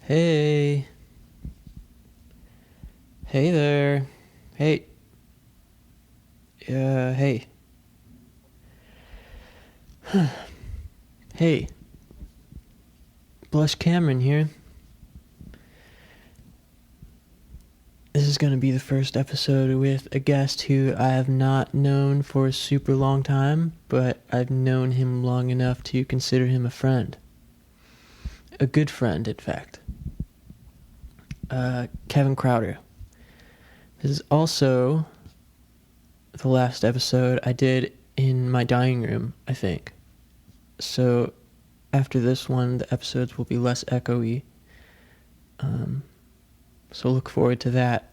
Hey. Hey there. Hey. Hey. Hey. Blush Cameron here. This is going to be the first episode with a guest who I have not known for a super long time, but I've known him long enough to consider him a friend. A good friend, in fact. Kevin Krauter. This is also the last episode I did in my dining room, I think. So after this one, the episodes will be less echoey. So look forward to that.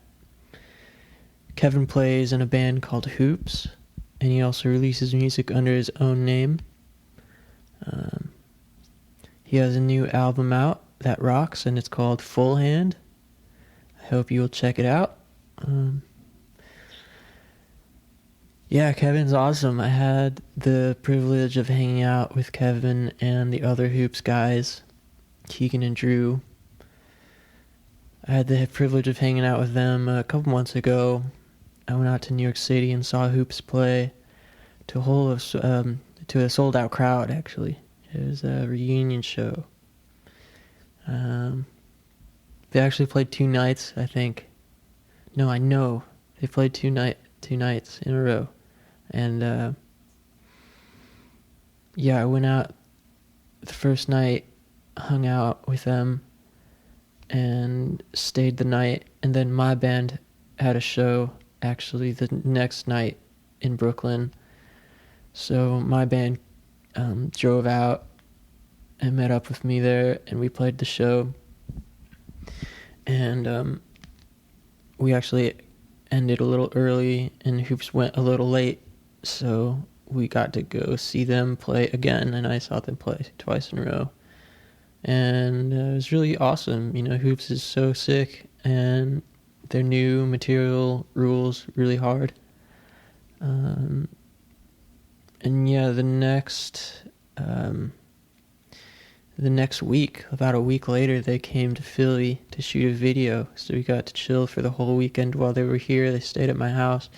Kevin plays in a band called Hoops, and he also releases music under his own name. He has a new album out that rocks, and it's called Full Hand. I hope you will check it out. Yeah, Kevin's awesome. I had the privilege of hanging out with Kevin and the other Hoops guys, Keegan and Drew. I had the privilege of hanging out with them a couple months ago. I went out to New York City and saw Hoops play to a sold-out crowd, actually. It was a reunion show. They actually played 2 nights, I think. No, I know. They played 2 nights in a row. And, yeah, I went out the first night, hung out with them, and stayed the night. And then my band had a show, actually, the next night in Brooklyn. So my band drove out and met up with me there, and we played the show. And we actually ended a little early, and Hoops went a little late, so we got to go see them play again, and I saw them play twice in a row. And it was really awesome. You know, Hoops is so sick, and their new material rules really hard. And yeah, the next week, about a week later, they came to Philly to shoot a video. So we got to chill for the whole weekend while they were here. They stayed at my house.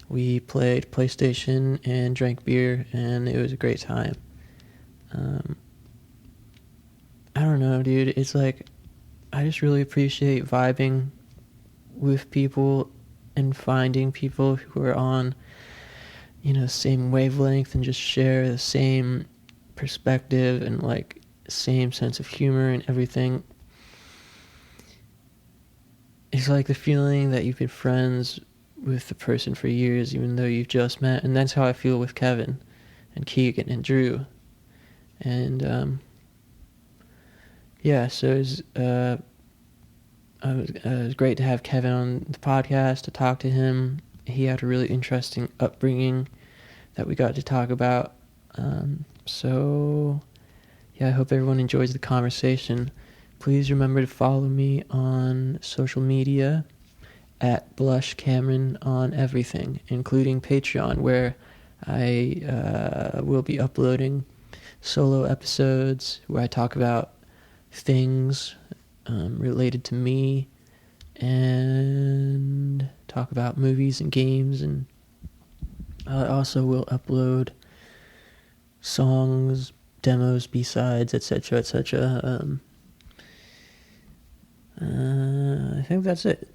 We played PlayStation and drank beer, and it was a great time. I don't know, dude. It's like, I just really appreciate vibing with people and finding people who are on, same wavelength and just share the same perspective and, like, same sense of humor and everything. It's like the feeling that you've been friends with the person for years, even though you've just met. And that's how I feel with Kevin and Keegan and Drew. And, yeah, so it was great to have Kevin on the podcast, to talk to him. He had a really interesting upbringing that we got to talk about. So, yeah, I hope everyone enjoys the conversation. Please remember to follow me on social media at Blush Cameron on everything, including Patreon, where I will be uploading solo episodes where I talk about things related to me and talk about movies and games, and I also will upload songs, demos, B-sides, etc., etc. I think that's it.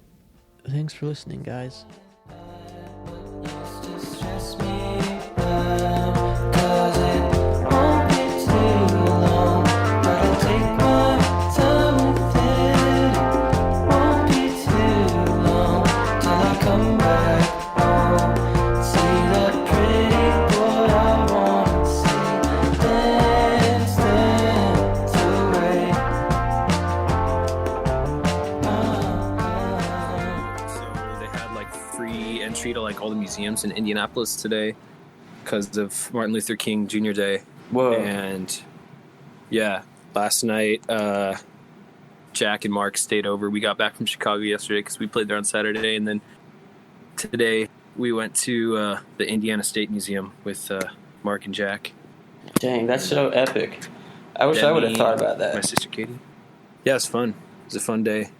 Thanks for listening, guys. To like all the museums in Indianapolis today because of Martin Luther King Jr. Day. Whoa. And yeah, last night Jack and Mark stayed over. We got back from Chicago yesterday because we played there on Saturday, and then today we went to the Indiana State Museum with Mark and Jack. Dang, that's so epic. I wish I would have thought about that. My sister Katie. Yeah, it's fun. was a fun day.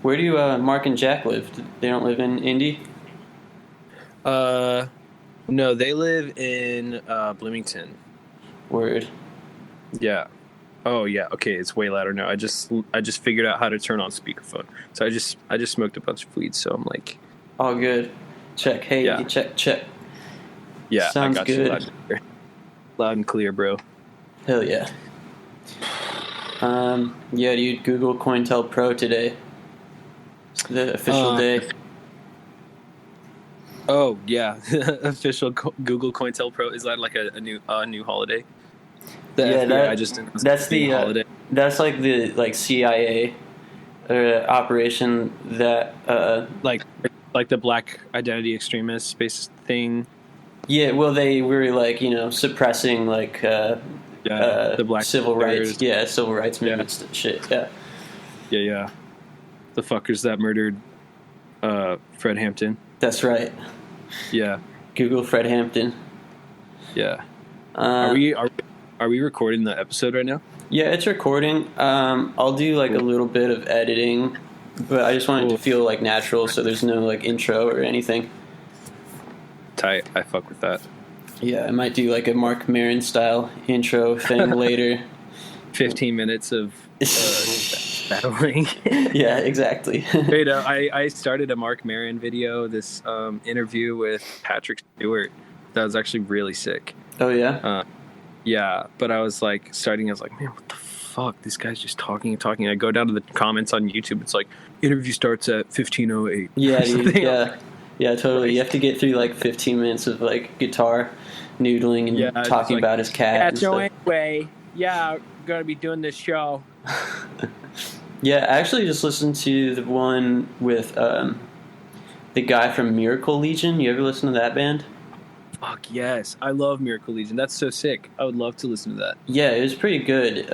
Where do Mark and Jack live? They don't live in Indy? No, they live in Bloomington. Word. Yeah. Oh yeah. Okay, it's way louder now. I just figured out how to turn on speakerphone. So I just smoked a bunch of weed. So I'm like, all good. Check. Hey, yeah. check. Yeah, sounds I got good. You loud and clear, bro. Hell yeah. Yeah, dude. Google COINTELPRO today. It's the official day. Oh yeah, official Google COINTELPRO. Is that like a new holiday? The FBI that's the holiday. That's like the CIA operation that like the black identity extremist space thing. Yeah, well, they were like suppressing like the black civil rights, civil rights movements and shit. Yeah. The fuckers that murdered Fred Hampton. That's right. Yeah. Google Fred Hampton. Yeah. Are we recording the episode right now? Yeah, it's recording. I'll do like a little bit of editing, but I just want it to feel like natural, so there's no like intro or anything. Tight. I fuck with that. Yeah, I might do like a Mark Maron style intro thing later. 15 minutes of battling. Yeah, exactly. Wait, I started a Mark Maron video, this interview with Patrick Stewart. That was actually really sick. Oh, yeah? Yeah, but I was like, man, what the fuck? This guy's just talking. I go down to the comments on YouTube. It's like, interview starts at 15:08. Yeah, dude, yeah, totally. You have to get through like 15 minutes of like guitar noodling and talking like, about his cat. Yeah, so anyway, I'm going to be doing this show. Yeah, I actually just listened to the one with the guy from Miracle Legion. You ever listen to that band? Fuck yes, I love Miracle Legion. That's so sick. I would love to listen to that. Yeah, it was pretty good.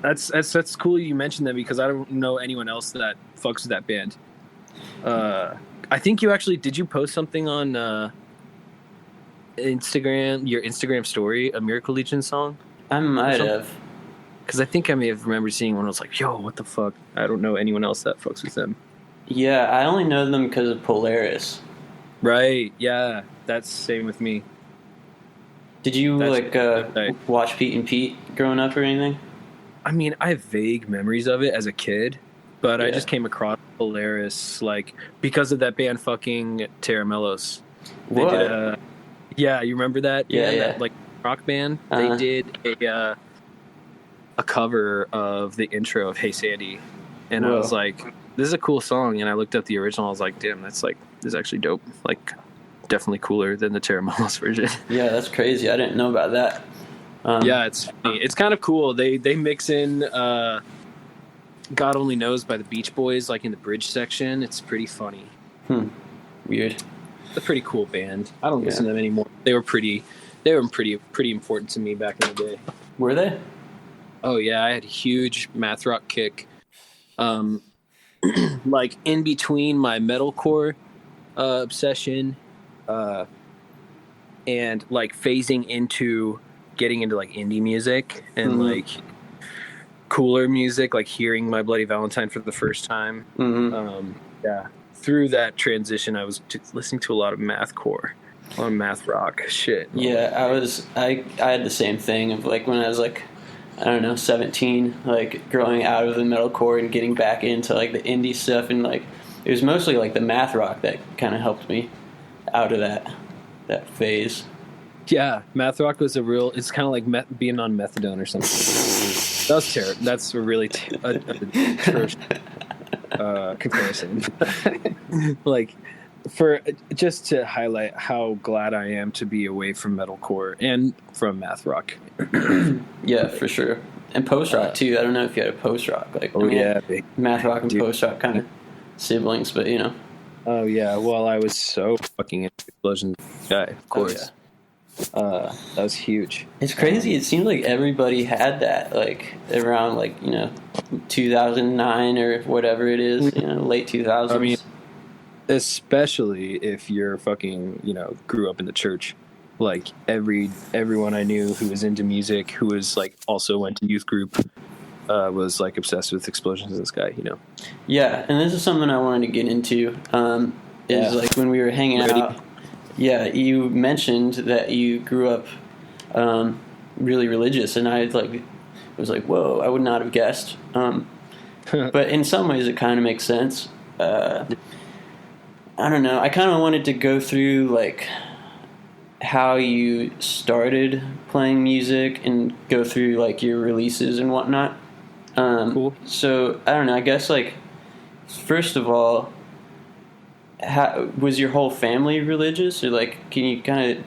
That's cool you mentioned that because I don't know anyone else that fucks with that band. I think did you post something on Instagram, your Instagram story, a Miracle Legion song? I might have. Because I think I may have remembered seeing one. I was like, yo, what the fuck? I don't know anyone else that fucks with them. Yeah, I only know them because of Polaris. Right, yeah. That's same with me. Did you watch Pete and Pete growing up or anything? I mean, I have vague memories of it as a kid, but I just came across Polaris because of that band fucking Terramellos. What? You remember that? Yeah. That, like rock band. They did a cover of the intro of Hey Sandy, and I was like, this is a cool song. And I looked up the original. I was like, damn, this is actually dope. Like, definitely cooler than the Terramellos version. Yeah, that's crazy. I didn't know about that. It's kind of cool. They mix in God Only Knows by the Beach Boys, like in the bridge section. It's pretty funny. Weird. It's a pretty cool band. I don't listen to them anymore. They were pretty important to me back in the day. Were they? Oh yeah, I had a huge math rock kick. Like in between my metalcore obsession and like phasing into getting into like indie music and like cooler music, like hearing My Bloody Valentine for the first time. Through that transition I was listening to a lot of mathcore, a lot of math rock shit. I had the same thing of like when I was like, I don't know, 17, like growing out of the metalcore and getting back into like the indie stuff, and like it was mostly like the math rock that kind of helped me out of that phase. Yeah, math rock was it's kind of like being on methadone or something. That's terrible. That's a really atrocious comparison. Like, for just to highlight how glad I am to be away from metalcore and from math rock. Yeah, for sure. And post rock too. I don't know if you had a post rock. Like, math rock and post rock kind of siblings, but you know. Oh yeah. Well, I was so fucking into Explosion guy, of course. That was huge. It's crazy. It seems like everybody had that, like around 2009 or whatever it is, late 2000s. I mean, especially if you're fucking, grew up in the church. like everyone I knew who was into music, who was like also went to youth group, was like obsessed with Explosions in the Sky, you know. Yeah, and this is something I wanted to get into. Is like when we were hanging out. Yeah, you mentioned that you grew up really religious, and I was like, whoa, I would not have guessed. But in some ways, it kind of makes sense. I don't know. I kind of wanted to go through like how you started playing music and go through like your releases and whatnot. Cool. So I don't know. I guess like first of all, was your whole family religious, or like can you kind of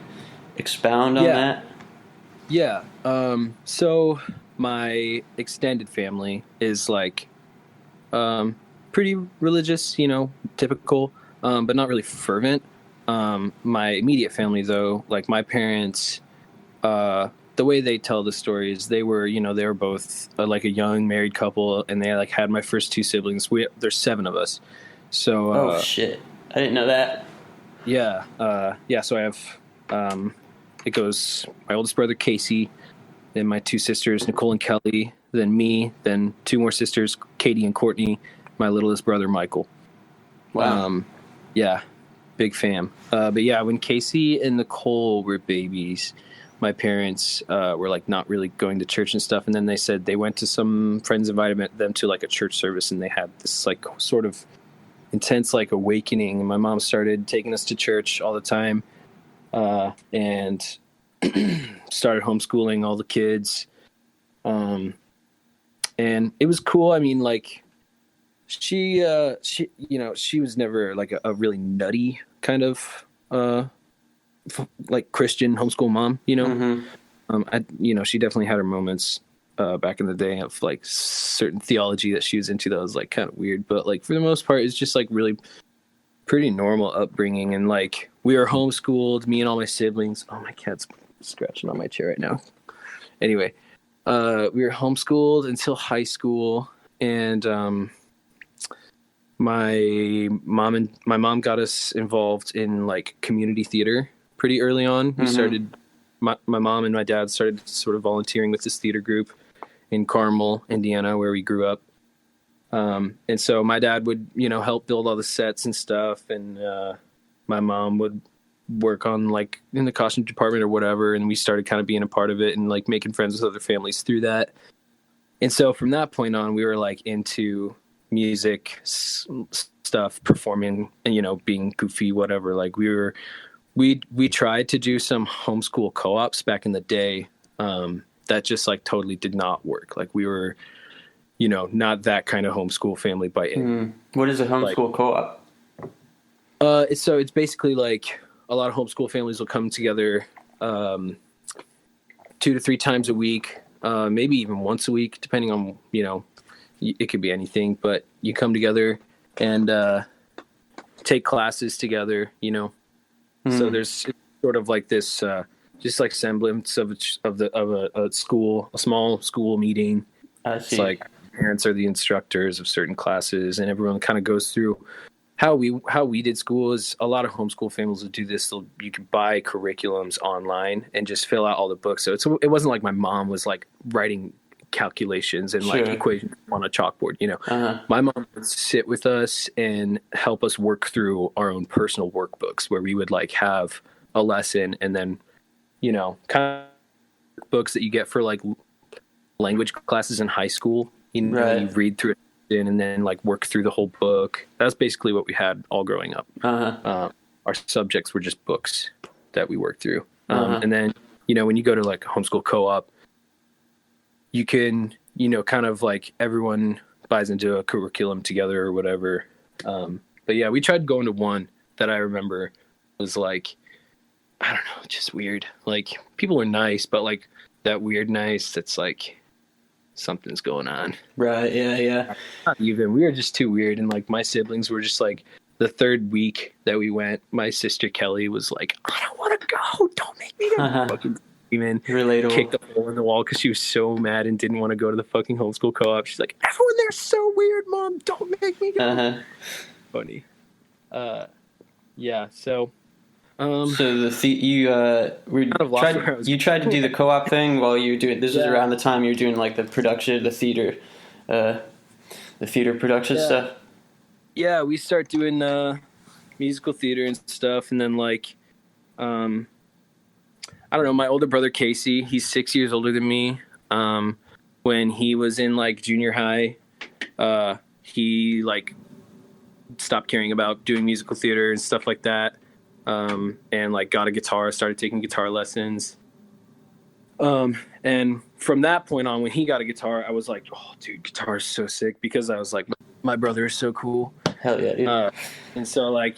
expound on that? Yeah. So my extended family is like pretty religious, you know, typical, but not really fervent. My immediate family, though, like my parents, the way they tell the story is they were both like a young married couple, and they like had my first two siblings. There's 7 of us. So oh shit, I didn't know that. Yeah, So I have it goes my oldest brother Casey, then my 2 sisters Nicole and Kelly, then me, then 2 more sisters Katie and Courtney, my littlest brother Michael. Wow. Yeah, big fam. But yeah, when Casey and Nicole were babies, my parents were like not really going to church and stuff, and then they said they went to some friends invited them to like a church service, and they had this like sort of intense like awakening, and my mom started taking us to church all the time, and started homeschooling all the kids, and it was cool. I mean, like she she was never like a really nutty kind of like Christian homeschool mom, you know. She definitely had her moments back in the day of like certain theology that she was into that was like kind of weird, but like for the most part it's just like really pretty normal upbringing. And like we were homeschooled, me and all my siblings. Oh, my cat's scratching on my chair right now. Anyway, we were homeschooled until high school, and my mom got us involved in like community theater pretty early on. We started my mom and my dad started sort of volunteering with this theater group in Carmel, Indiana, where we grew up. And so my dad would, help build all the sets and stuff. And my mom would work on like in the costume department or whatever. And we started kind of being a part of it and like making friends with other families through that. And so from that point on, we were like into music stuff, performing and, being goofy, whatever. Like we tried to do some homeschool co-ops back in the day. That just like totally did not work. Like we were, not that kind of homeschool family by any. What is a homeschool co-op? So it's basically like a lot of homeschool families will come together 2 to 3 times a week, maybe even once a week, depending on, it could be anything, but you come together and take classes together, So there's sort of like this just like semblance of a school, a small school meeting. I see. It's like parents are the instructors of certain classes, and everyone kind of goes through how we did school. Is a lot of homeschool families would do this. You could buy curriculums online and just fill out all the books. So it wasn't like my mom was like writing calculations and like equations on a chalkboard. My mom would sit with us and help us work through our own personal workbooks, where we would like have a lesson and then kind of books that you get for like language classes in high school. You read through it and then like work through the whole book. That's basically what we had all growing up. Our subjects were just books that we worked through. And then when you go to like a homeschool co-op, you can kind of like everyone buys into a curriculum together or whatever. But yeah, we tried going to one that I remember was like, I don't know, just weird. Like people were nice, but like that weird nice that's like something's going on. Right. Yeah. Not even. We were just too weird. And like my siblings were just like, the 3rd week that we went, my sister Kelly was like, I don't want to go. Don't make me go. Fucking screaming. Relatable. Kicked a hole in the wall because she was so mad and didn't want to go to the fucking homeschool co-op. She's like, everyone there's so weird, Mom. Don't make me go. Funny. Yeah. So So you tried to do the co-op thing while you were doing. This was around the time you were doing like the theater production stuff. Yeah, we start doing musical theater and stuff, and then like, I don't know. My older brother Casey, he's 6 years older than me. When he was in like junior high, he like stopped caring about doing musical theater and stuff like that. And like got a guitar, started taking guitar lessons. And from that point on, when he got a guitar, I was like, oh dude, guitar is so sick, because I was like, my brother is so cool. Hell yeah, dude. And so like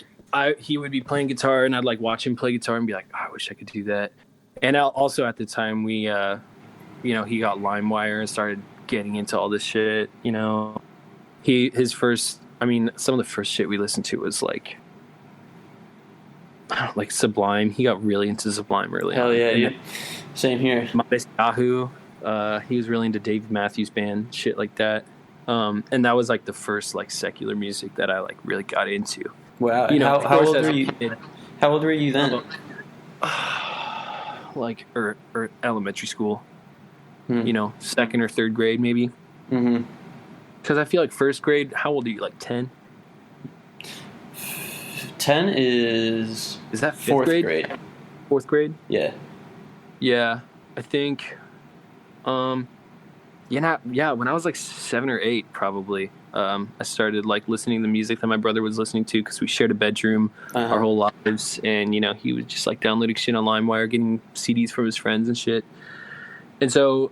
he would be playing guitar and I'd like watch him play guitar and be like, oh, I wish I could do that. And also at the time we, he got LimeWire and started getting into all this shit, some of the first shit we listened to was like Sublime. He got really into Sublime early. Hell yeah, dude. Same here. Yahoo. He was really into Dave Matthews Band, shit like that. And that was like the first like secular music that I like really got into. Wow. How old were you? How old were you then? Like or elementary school. Second or third grade maybe. Mm-hmm. Because I feel like first grade. How old are you? Like 10? 10 is that fourth grade? Fourth grade? Yeah, I think. When I was like 7 or 8, probably, I started like listening to the music that my brother was listening to, because we shared a bedroom our whole lives, and he was just like downloading shit on LimeWire, getting CDs from his friends and shit. And so,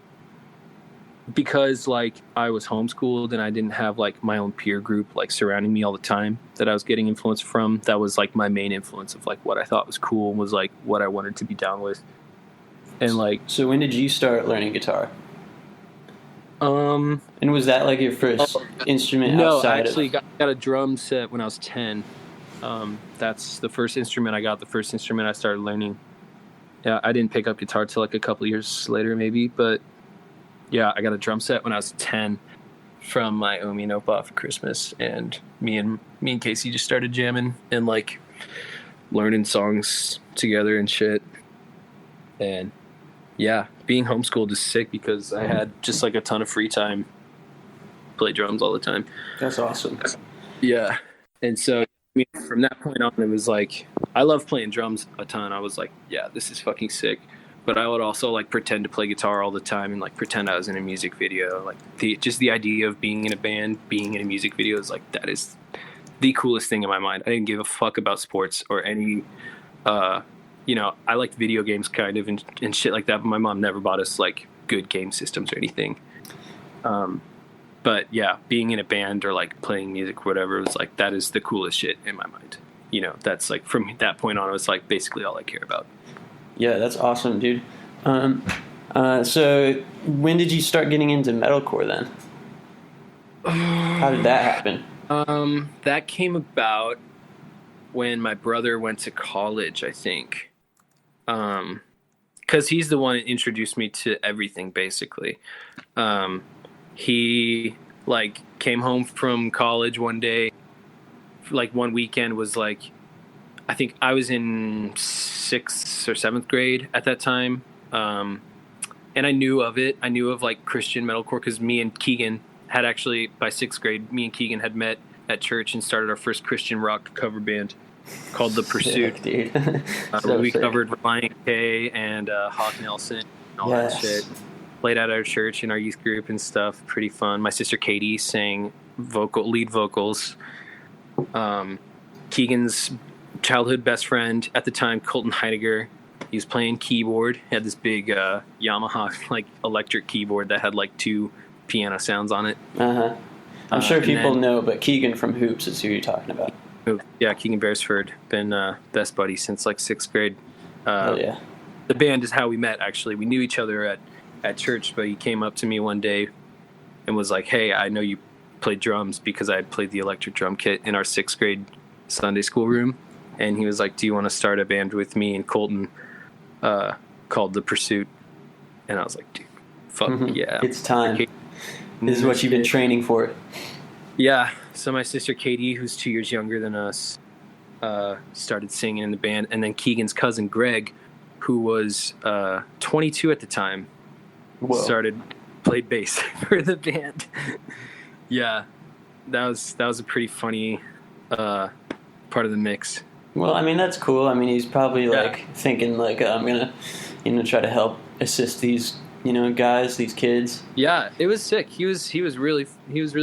because like I was homeschooled and I didn't have like my own peer group like surrounding me all the time that I was getting influence from, that was like my main influence of like what I thought was cool and was like what I wanted to be down with. And like, so when did you start learning guitar? And was that like your first instrument? No, I actually got a drum set when I was 10. That's the first instrument I got. The first instrument I started learning. Yeah, I didn't pick up guitar till like a couple years later, maybe. But yeah, I got a drum set when I was 10 from my Omi and Opa for Christmas, and me and Casey just started jamming and like learning songs together and shit. And yeah, being homeschooled is sick because I had just like a ton of free time. Play drums all the time. That's awesome. Yeah. And so from that point on, it was like, I love playing drums a ton. I was like, yeah, this is fucking sick. But I would also like pretend to play guitar all the time and like pretend I was in a music video. Like the idea of being in a band, being in a music video is like, that is the coolest thing in my mind. I didn't give a fuck about sports or any, I liked video games kind of and shit like that, but my mom never bought us like good game systems or anything. But yeah, being in a band or like playing music or whatever was like, that is the coolest shit in my mind. That's like, from that point on, it was like basically all I care about. Yeah, that's awesome, dude. So when did you start getting into metalcore then? How did that happen? That came about when my brother went to college, I think. Because he's the one that introduced me to everything, basically. He like came home from college one day, like one weekend was like, I think I was in 6th or 7th grade at that time. And I knew of it. I knew of like Christian metalcore because me and Keegan had actually, by 6th grade, me and Keegan had met at church and started our first Christian rock cover band called The Pursuit. Sick, dude. We covered Reliant K and Hawk Nelson and all that shit. Played at our church in our youth group and stuff. Pretty fun. My sister Katie sang lead vocals. Keegan's childhood best friend at the time, Colton Heidegger, he was playing keyboard. He had this big Yamaha like electric keyboard that had like 2 piano sounds on it. I'm sure people know, but Keegan from Hoops is who you're talking about. Yeah, Keegan Beresford, been best buddies since like 6th grade. Oh yeah. The band is how we met. Actually, we knew each other at church, but he came up to me one day and was like, "Hey, I know you play drums," because I had played the electric drum kit in our 6th grade Sunday school room. And he was like, "Do you want to start a band with me and Colton called The Pursuit?" And I was like, "Dude, fuck yeah. It's time. This is what you've been training for." Yeah. So my sister Katie, who's 2 years younger than us, started singing in the band, and then Keegan's cousin Greg, who was 22 at the time, played bass for the band. Yeah, that was a pretty funny part of the mix. Well, I mean, that's cool. I mean, he's probably like thinking like, I'm gonna, try to help assist these, guys, these kids. Yeah, it was sick. He was really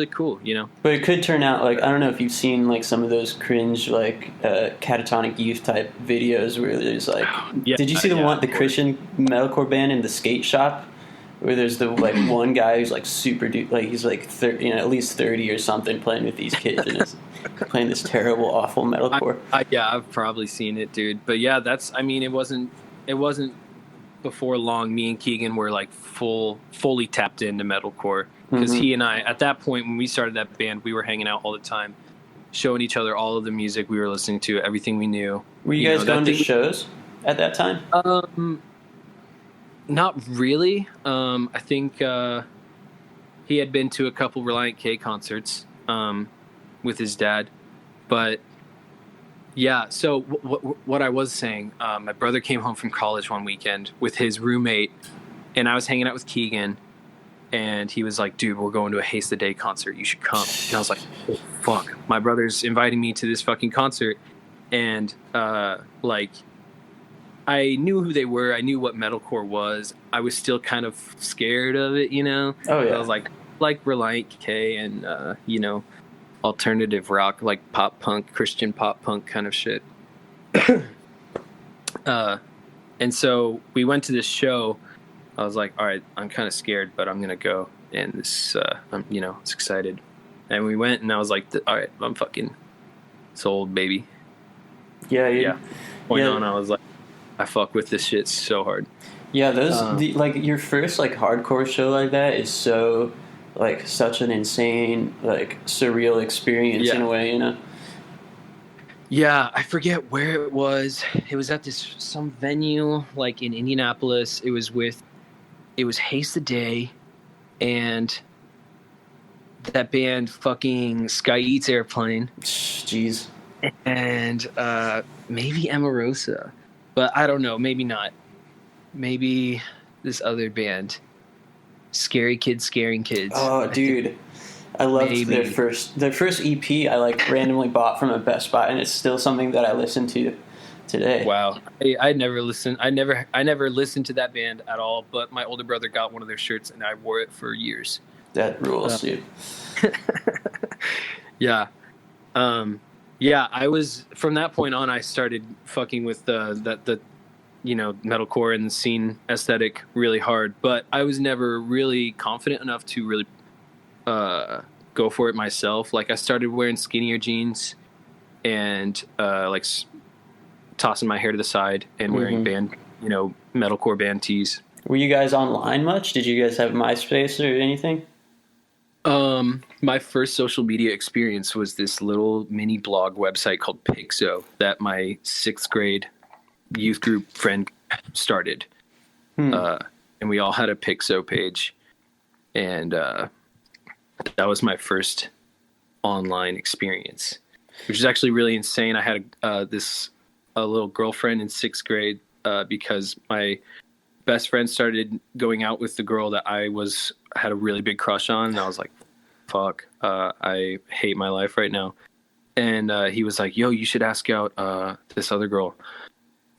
cool, But it could turn out like, I don't know if you've seen like some of those cringe like catatonic youth type videos where there's like, did you see the Christian metalcore band in the skate shop? Where there's the like one guy who's like super like he's like 30, at least 30 or something, playing with these kids and is playing this terrible, awful metalcore. I've probably seen it, dude. But yeah, it wasn't before long. Me and Keegan were like fully tapped into metalcore because he and I, at that point when we started that band, we were hanging out all the time, showing each other all of the music we were listening to, everything we knew. Were you guys going to shows at that time? Not really. I think he had been to a couple Reliant K concerts with his dad. But, yeah, so what I was saying, my brother came home from college one weekend with his roommate, and I was hanging out with Keegan, and he was like, dude, we're going to a Haste the Day concert. You should come. And I was like, oh, fuck. My brother's inviting me to this fucking concert. And, I knew who they were. I knew what metalcore was. I was still kind of scared of it, Oh, yeah. I was like Reliant K and, alternative rock, like pop punk, Christian pop punk kind of shit. And so we went to this show. I was like, all right, I'm kind of scared, but I'm going to go. And this, I'm, it's excited. And we went and I was like, all right, I'm fucking sold, baby. Yeah. Point on, I was like, I fuck with this shit so hard. Yeah, like your first like hardcore show like that is so like such an insane like surreal experience in a way, Yeah, I forget where it was. It was at some venue like in Indianapolis. It was Haste the Day and that band fucking Sky Eats Airplane. Jeez. And maybe Emarosa. But I don't know, maybe not. Maybe this other band, Scary Kids Scaring Kids. Oh, dude. I loved their first EP I like randomly bought from a Best Buy, and it's still something that I listen to today. Wow. I never listened to that band at all, but my older brother got one of their shirts and I wore it for years. That rules, dude. Yeah. Yeah, I was from that point on. I started fucking with the metalcore and the scene aesthetic really hard, but I was never really confident enough to really go for it myself. Like I started wearing skinnier jeans and like tossing my hair to the side and wearing band, metalcore band tees. Were you guys online much? Did you guys have MySpace or anything? My first social media experience was this little mini blog website called Pixo that my 6th grade youth group friend started. And we all had a Pixo page. And that was my first online experience, which is actually really insane. I had a little girlfriend in 6th grade because my best friend started going out with the girl that I had a really big crush on, and I was like, fuck, I hate my life right now. And he was like, yo, you should ask out this other girl.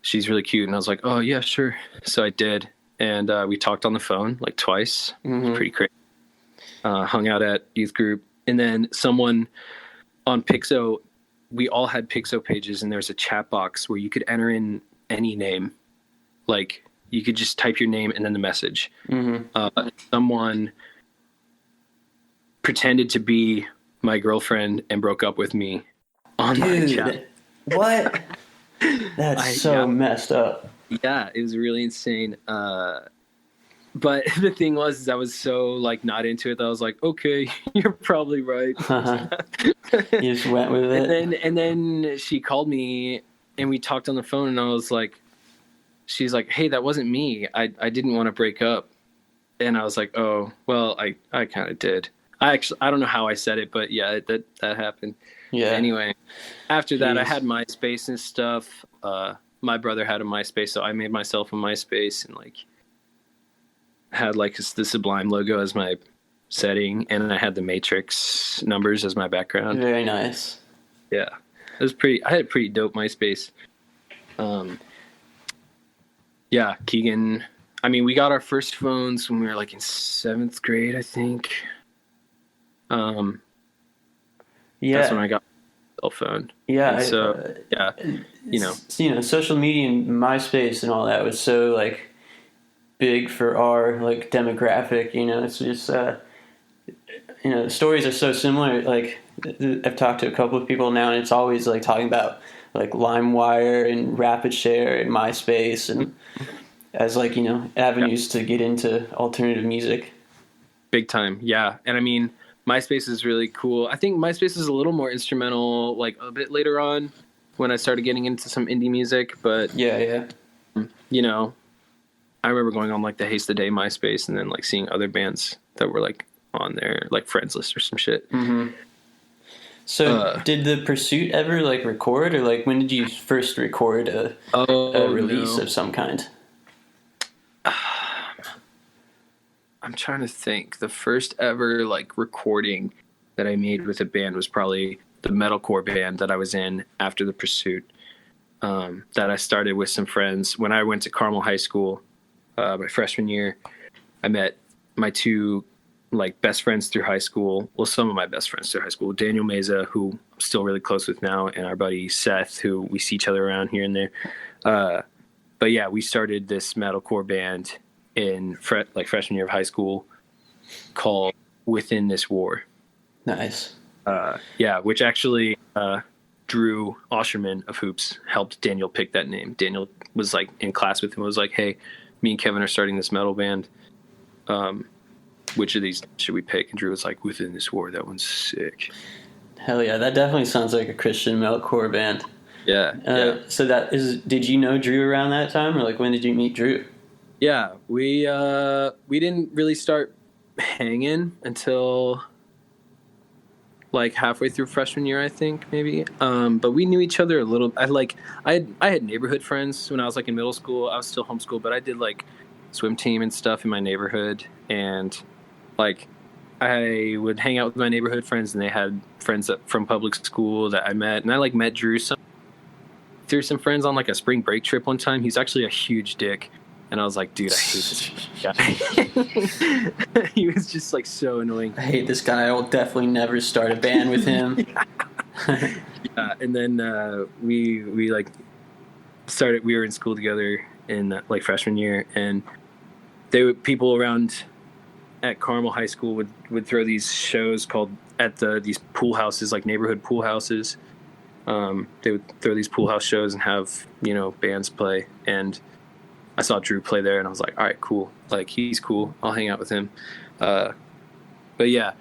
She's really cute. And I was like, oh, yeah, sure. So I did. And we talked on the phone like twice. It was pretty crazy. Hung out at youth group. And then someone on Pixo, we all had Pixo pages, and there's a chat box where you could enter in any name. Like, you could just type your name and then the message. Someone pretended to be my girlfriend and broke up with me on my chat. What? That's messed up. Yeah, it was really insane. But the thing was, I was so like not into it that I was like, okay, you're probably right. You just went with it. And then she called me and we talked on the phone, and I was like, she's like, hey, that wasn't me. I didn't want to break up. And I was like, oh, well, I kind of did. I don't know how I said it, but yeah, that happened. Yeah. Anyway, after that, I Jeez. had MySpace and stuff. My brother had a MySpace, so I made myself a MySpace and like had like the Sublime logo as my setting, and I had the Matrix numbers as my background. Very nice. Yeah, it was pretty. I had a pretty dope MySpace. Yeah, Keegan. I mean, we got our first phones when we were like in 7th grade, I think. Yeah. That's when I got a cell phone. Yeah. And so, yeah, social media and MySpace and all that was so like big for our like demographic. It's just the stories are so similar. Like I've talked to a couple of people now, and it's always like talking about like LimeWire and Rapid Share and MySpace and as like avenues to get into alternative music. Big time, yeah. And I mean, MySpace is really cool. I think MySpace is a little more instrumental, like a bit later on when I started getting into some indie music. But yeah, I remember going on like the Haste the Day MySpace and then like seeing other bands that were like on there, like Friends List or some shit. Mm-hmm. So did The Pursuit ever like record, or like when did you first record a release of some kind? I'm trying to think. The first ever like recording that I made with a band was probably the metalcore band that I was in after The Pursuit. That I started with some friends when I went to Carmel High School. My freshman year, I met my two like best friends through high school. Well, some of my best friends through high school. Daniel Meza, who I'm still really close with now, and our buddy Seth, who we see each other around here and there. But yeah, we started this metalcore band in freshman year of high school called Within This War. Nice. Yeah, which actually Drew Osherman of Hoops helped Daniel pick that name. Daniel was like in class with him, was like, hey, me and Kevin are starting this metal band. Which of these should we pick? And Drew was like, Within This War. That one's sick. Hell yeah, that definitely sounds like a Christian metalcore band. Yeah. So did you know Drew around that time, or like when did you meet Drew? Yeah, we didn't really start hanging until like halfway through freshman year, I think, maybe. But we knew each other a little. I had neighborhood friends when I was like in middle school. I was still homeschooled, but I did like swim team and stuff in my neighborhood, and like I would hang out with my neighborhood friends, and they had friends from public school that I met, and I like met Drew through some friends on like a spring break trip one time. He's actually a huge dick. And I was like, dude, I hate this guy. He was just like so annoying. I hate this guy. I will definitely never start a band with him. Yeah, and then we like started. We were in school together in like freshman year, and people around at Carmel High School would throw these shows called at these pool houses, like neighborhood pool houses. They would throw these pool house shows and have bands play, and I saw Drew play there, and I was like, all right, cool. Like, he's cool. I'll hang out with him. But yeah,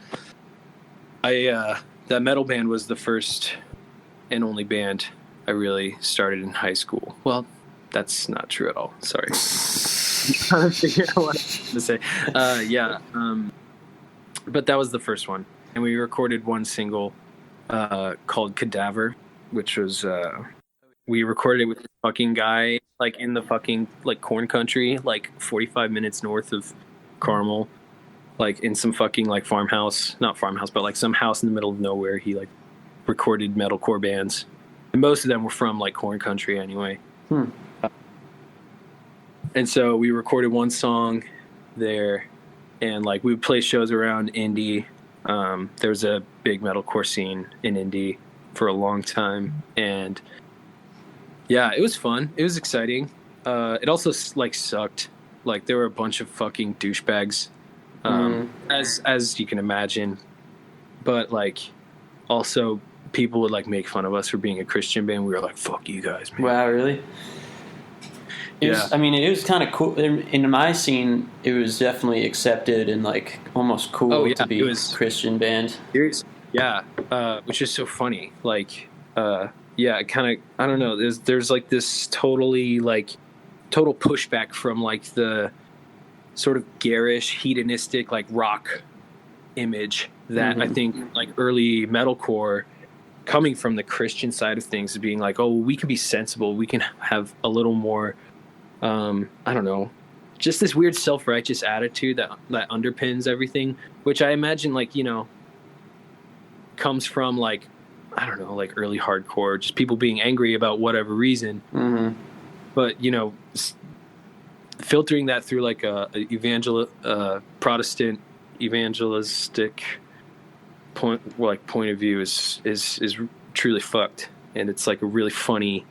that metal band was the first and only band I really started in high school. Well, that's not true at all. Sorry. I'm trying to figure out what I was going to say. Yeah. But that was the first one. And we recorded one single called Cadaver, which was... we recorded it with this fucking guy, like in the fucking like corn country, like 45 minutes north of Carmel, like in some fucking like not farmhouse, but like some house in the middle of nowhere. He like recorded metalcore bands, and most of them were from like corn country anyway. And so we recorded one song there, and like we would play shows around Indy. There was a big metalcore scene in Indy for a long time, and yeah, it was fun. It was exciting. It also like sucked. Like there were a bunch of fucking douchebags, as you can imagine. But like, also people would like make fun of us for being a Christian band. We were like, "Fuck you guys, man." Wow, really? It was kind of cool. In my scene, it was definitely accepted and like almost cool to be a Christian band. Yeah, which is so funny. Like, yeah, kind of, I don't know. There's like this total pushback from like the sort of garish, hedonistic, like rock image that I think like early metalcore coming from the Christian side of things, being like, oh, we can be sensible, we can have a little more, I don't know, just this weird self-righteous attitude that underpins everything, which I imagine, like, you know, comes from, like, I don't know, like early hardcore, just people being angry about whatever reason. Mm-hmm. But, you know, filtering that through like a Protestant evangelistic point of view is truly fucked, and it's like a really funny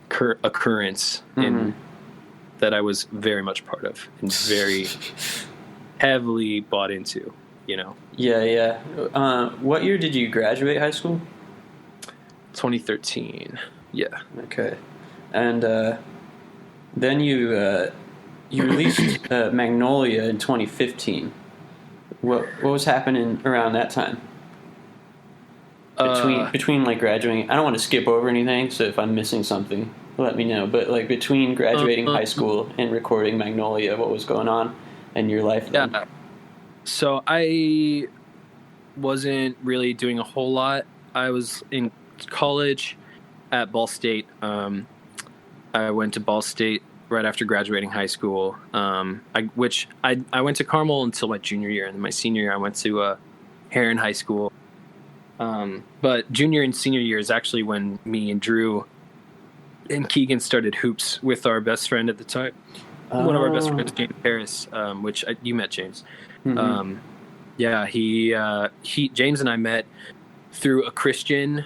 occurrence in that I was very much part of and very heavily bought into, you know. Yeah. What year did you graduate high school? 2013. Yeah. Okay. And then you released Magnolia in 2015. What was happening around that time? Between like graduating, I don't want to skip over anything, so if I'm missing something, let me know. But like between graduating high school and recording Magnolia, what was going on in your life then? Yeah. So I wasn't really doing a whole lot. I was in college at Ball State. I went to Ball State right after graduating high school. I went to Carmel until my junior year, and then my senior year I went to Heron High School. But junior and senior year is actually when me and Drew and Keegan started Hoops with our best friend at the time. One of our best friends, James Harris, which you met James. Mm-hmm. Yeah, James and I met through a Christian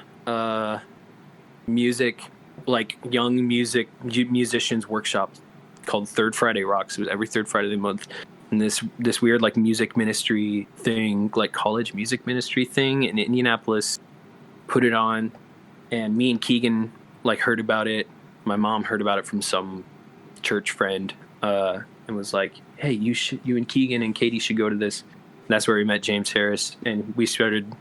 music, like young musicians workshop called Third Friday Rocks. It was every third Friday of the month. And this weird like music ministry thing, like college music ministry thing in Indianapolis, put it on, and me and Keegan like heard about it. My mom heard about it from some church friend, and was like, "Hey, you and Keegan and Katie should go to this." And that's where we met James Harris, and we started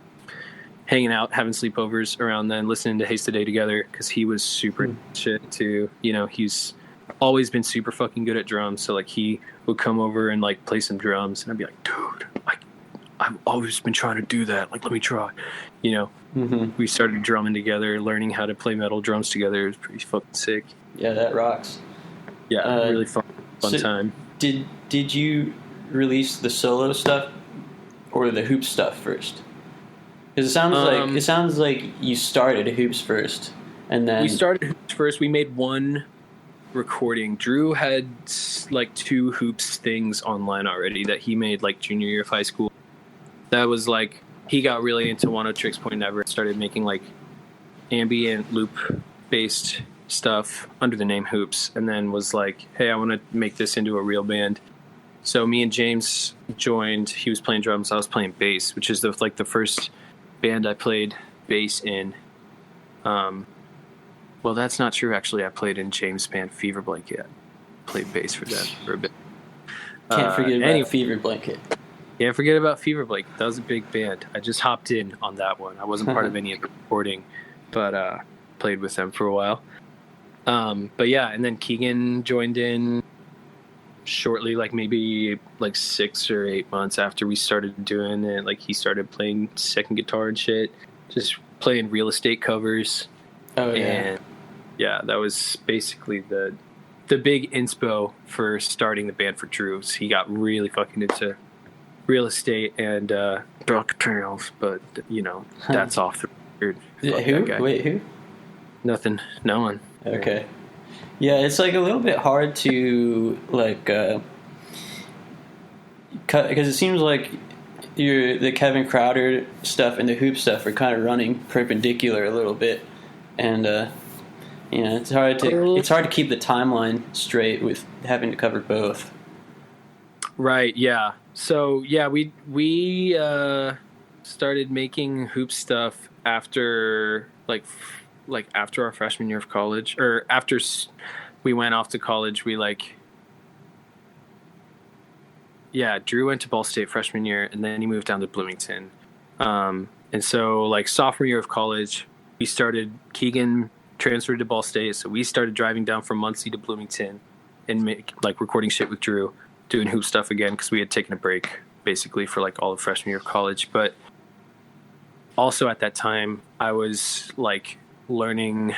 hanging out, having sleepovers around then, listening to Haste the Day together, because he was super shit too. You know, he's always been super fucking good at drums, so like he would come over and like play some drums, and I'd be like, dude, I've always been trying to do that, like let me try, you know. We started drumming together, learning how to play metal drums together. It was pretty fucking sick. Yeah, that rocks. Yeah, really fun time. Did you release the solo stuff or the Hoops stuff first? Because it sounds like you started Hoops first, and then we started Hoops first. We made one recording. Drew had like 2 Hoops things online already that he made like junior year of high school. That was like, he got really into One O Tricks Point Never and started making like ambient loop based stuff under the name Hoops, and then was like, hey, I want to make this into a real band. So me and James joined. He was playing drums, I was playing bass, which is the first band I played bass in. Well, that's not true, actually. I played in James' band Fever Blanket. Played bass for them for a bit. Can't forget about Fever Blanket. Can't forget about Fever Blanket. That was a big band. I just hopped in on that one. I wasn't part of any of the recording, but played with them for a while. But yeah, and then Keegan joined in shortly, like maybe like 6 or 8 months after we started doing it. Like he started playing second guitar and shit, just playing Real Estate covers. Oh yeah. And yeah, that was basically the big inspo for starting the band for Drew. So he got really fucking into Real Estate and Dark Tales, but you know, that's off the record. Who? Wait, who? Nothing. No one. Okay. Yeah, it's like a little bit hard to like cut, because it seems like the Kevin Krauter stuff and the Hoop stuff are kind of running perpendicular a little bit, and you know, it's hard to keep the timeline straight with having to cover both. Right. Yeah. So yeah, we started making Hoop stuff after after our freshman year of college, or after we went off to college. Drew went to Ball State freshman year, and then he moved down to Bloomington. And so like sophomore year of college, Keegan transferred to Ball State, so we started driving down from Muncie to Bloomington and recording shit with Drew, doing Hoop stuff again, because we had taken a break basically for like all of freshman year of college. But also at that time, I was like learning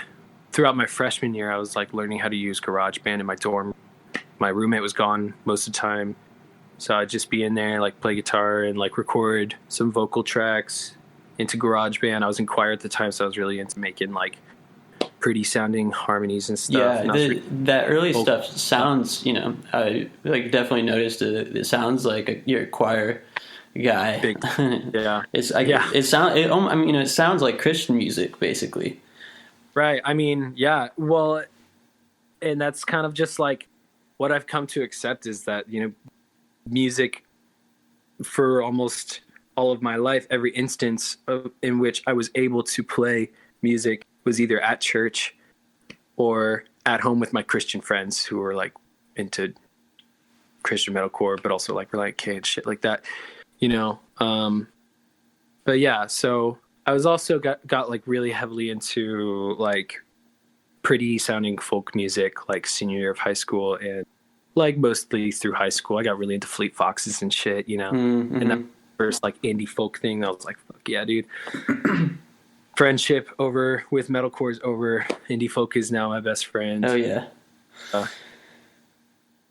throughout my freshman year. I was like learning how to use GarageBand in my dorm. My roommate was gone most of the time, so I'd just be in there, like play guitar and like record some vocal tracks into GarageBand. I was in choir at the time, so I was really into making like pretty sounding harmonies and stuff. Yeah, that early stuff sounds, you know, I like definitely noticed it sounds like you're a choir guy. Big, yeah. I mean, you know, it sounds like Christian music basically. Right. I mean, yeah. Well, and that's kind of just like what I've come to accept is that, you know, music for almost all of my life, every instance in which I was able to play music was either at church or at home with my Christian friends who were like into Christian metalcore, but also like Relient K and shit like that, you know? But yeah, so I was also got like really heavily into like pretty sounding folk music, like senior year of high school, and like mostly through high school. I got really into Fleet Foxes and shit, you know? Mm-hmm. And that first like indie folk thing, I was like, fuck yeah, dude. Friendship over with metalcore is over. Indie folk is now my best friend. Oh yeah.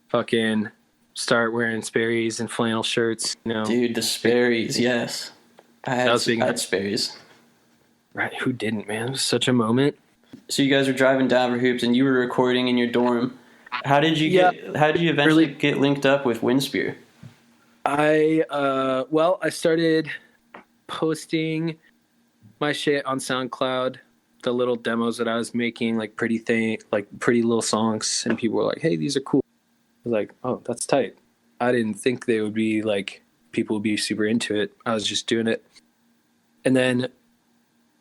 Fucking start wearing Sperry's and flannel shirts, you know. Dude, the Sperry's, yes. I had Sperry's. Right, who didn't, man? It was such a moment. So you guys were driving down for Hoops and you were recording in your dorm. How did you eventually get linked up with Windspear? I started posting my shit on SoundCloud, the little demos that I was making, like pretty little songs, and people were like, "Hey, these are cool." I was like, "Oh, that's tight." I didn't think they would be like people would be super into it. I was just doing it. And then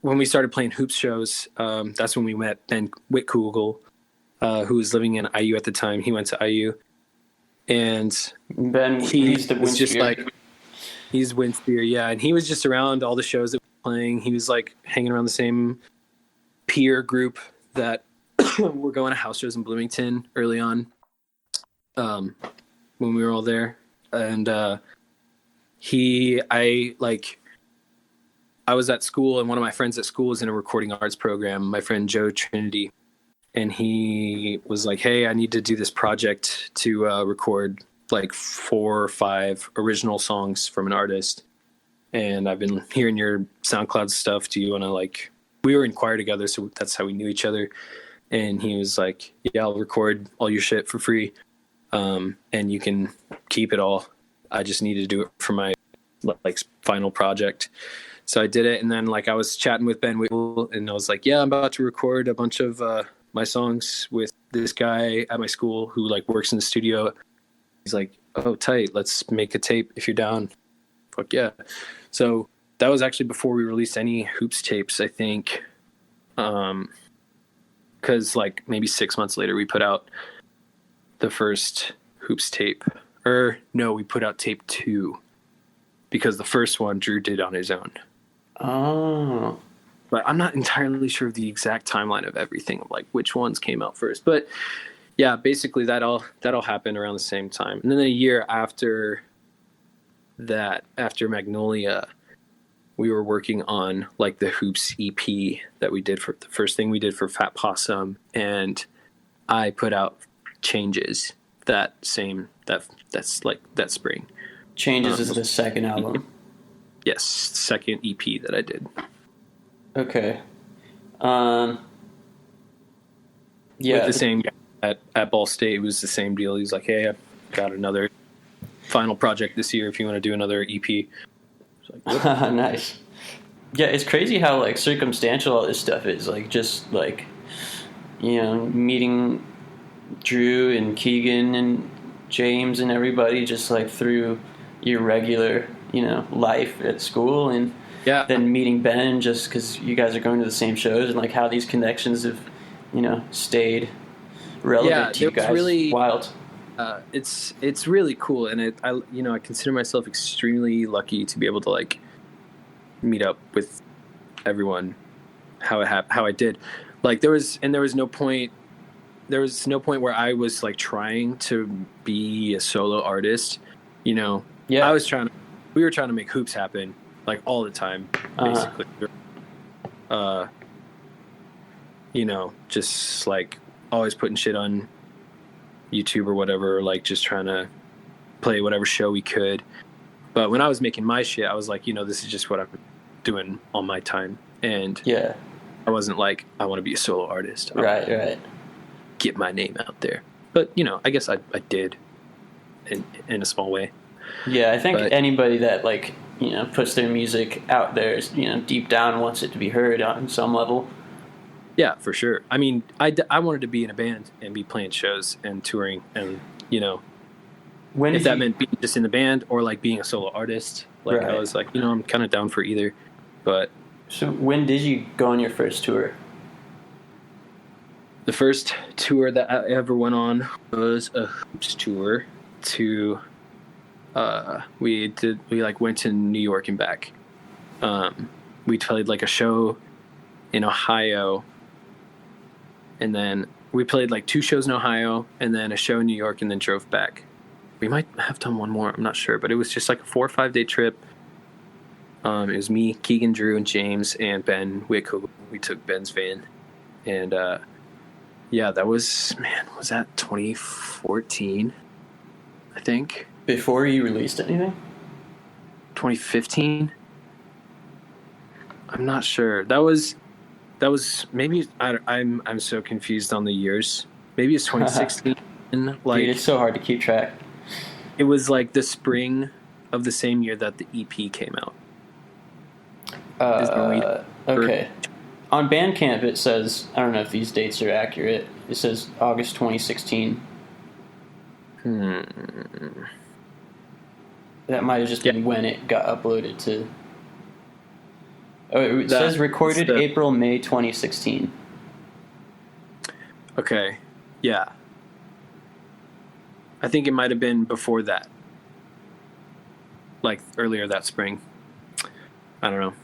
when we started playing Hoops shows, that's when we met Ben Whitkugel, who was living in IU at the time. He went to IU, and Ben, he's the was just Windspear. like, he's Windspear, yeah. And he was just around all the shows that we were playing. He was like hanging around the same peer group that were going to house shows in Bloomington early on, when we were all there. And I was at school, and one of my friends at school was in a recording arts program, my friend Joe Trinity. And he was like, "Hey, I need to do this project to record like 4 or 5 original songs from an artist. And I've been hearing your SoundCloud stuff. Do you want to like," we were in choir together, so that's how we knew each other. And he was like, "Yeah, I'll record all your shit for free. And you can keep it all. I just need to do it for my like final project." So I did it. And then like I was chatting with Ben Whittle, and I was like, "Yeah, I'm about to record a bunch of my songs with this guy at my school who like works in the studio." He's like, "Oh, tight. Let's make a tape if you're down." Fuck yeah. So that was actually before we released any Hoops tapes, I think. Cause like maybe 6 months later we put out the first Hoops tape. Or no, we put out tape 2 because the first one Drew did on his own. Oh. But I'm not entirely sure of the exact timeline of everything, of like which ones came out first. But yeah, basically that all happened around the same time. And then a year after that, after Magnolia, we were working on like the Hoops EP that we did for the first thing we did for Fat Possum, and I put out Changes that's like that spring. Changes is the second album. Yes, second EP that I did. Okay. Yeah. With the same guy at Ball State, it was the same deal. He was like, "Hey, I've got another final project this year if you want to do another EP." Like, nice. Yeah, it's crazy how like circumstantial all this stuff is. Like just like, you know, meeting Drew and Keegan and James and everybody just like through your regular, you know, life at school, and then meeting Ben just because you guys are going to the same shows, and like how these connections have, you know, stayed relevant to you guys. Really wild. It's really cool, and I consider myself extremely lucky to be able to like meet up with everyone how I did. Like there was no point where I was like trying to be a solo artist, you know. Yeah. We were trying to make Hoops happen, like all the time, basically. You know, just like always putting shit on YouTube or whatever, like just trying to play whatever show we could. But when I was making my shit, I was like, you know, this is just what I'm doing on my time. And Yeah. I wasn't like, I want to be a solo artist. Right. Get my name out there. But, you know, I guess I did in a small way. Yeah, I think anybody that, like, you know, puts their music out there, you know, deep down wants it to be heard on some level. Yeah, for sure. I mean, I wanted to be in a band and be playing shows and touring and, you know, if that meant being just in the band or like being a solo artist, like I was like, you know, I'm kind of down for either. But so when did you go on your first tour? The first tour that I ever went on was a Hoops tour to we went to New York and back. We played like a show in Ohio, and then we played like 2 shows in Ohio and then a show in New York and then drove back. We might have done one more, I'm not sure, but it was just like a 4 or 5 day trip. It was me, Keegan, Drew, and James, and Ben Wick. We took Ben's van, and yeah, that was that 2014? I think. Before you released anything? 2015? I'm not sure. That was maybe I'm so confused on the years. Maybe it's 2016. Like, dude, it's so hard to keep track. It was like the spring of the same year that the EP came out. Okay. On Bandcamp it says, I don't know if these dates are accurate, it says August 2016. That might have just been when it got uploaded to... Oh, it says recorded May 2016. Okay, yeah. I think it might have been before that. Like earlier that spring. I don't know.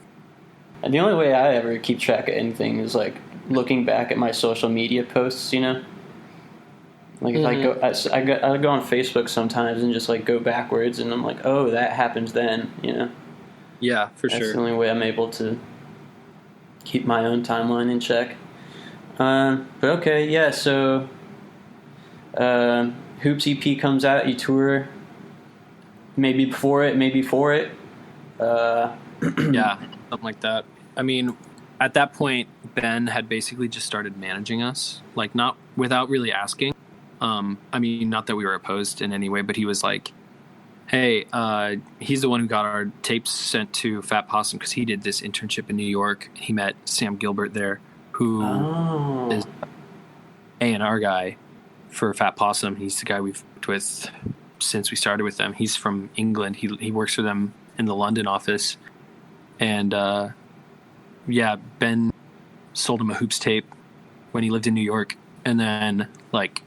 And the only way I ever keep track of anything is like looking back at my social media posts, you know? Like if I go on Facebook sometimes and just like go backwards and I'm like, oh, that happened then, you know? Yeah, for sure. That's the only way I'm able to keep my own timeline in check. But okay, yeah, so Hoops EP comes out, you tour maybe before it, maybe for it. Yeah, something like that. I mean, at that point, Ben had basically just started managing us, like not without really asking. I mean, not that we were opposed in any way, but he was like, hey, he's the one who got our tapes sent to Fat Possum because he did this internship in New York. He met Sam Gilbert there, who is A&R guy for Fat Possum. He's the guy we've worked with since we started with them. He's from England. He works for them in the London office. And, yeah, Ben sold him a Hoops tape when he lived in New York. And then, like,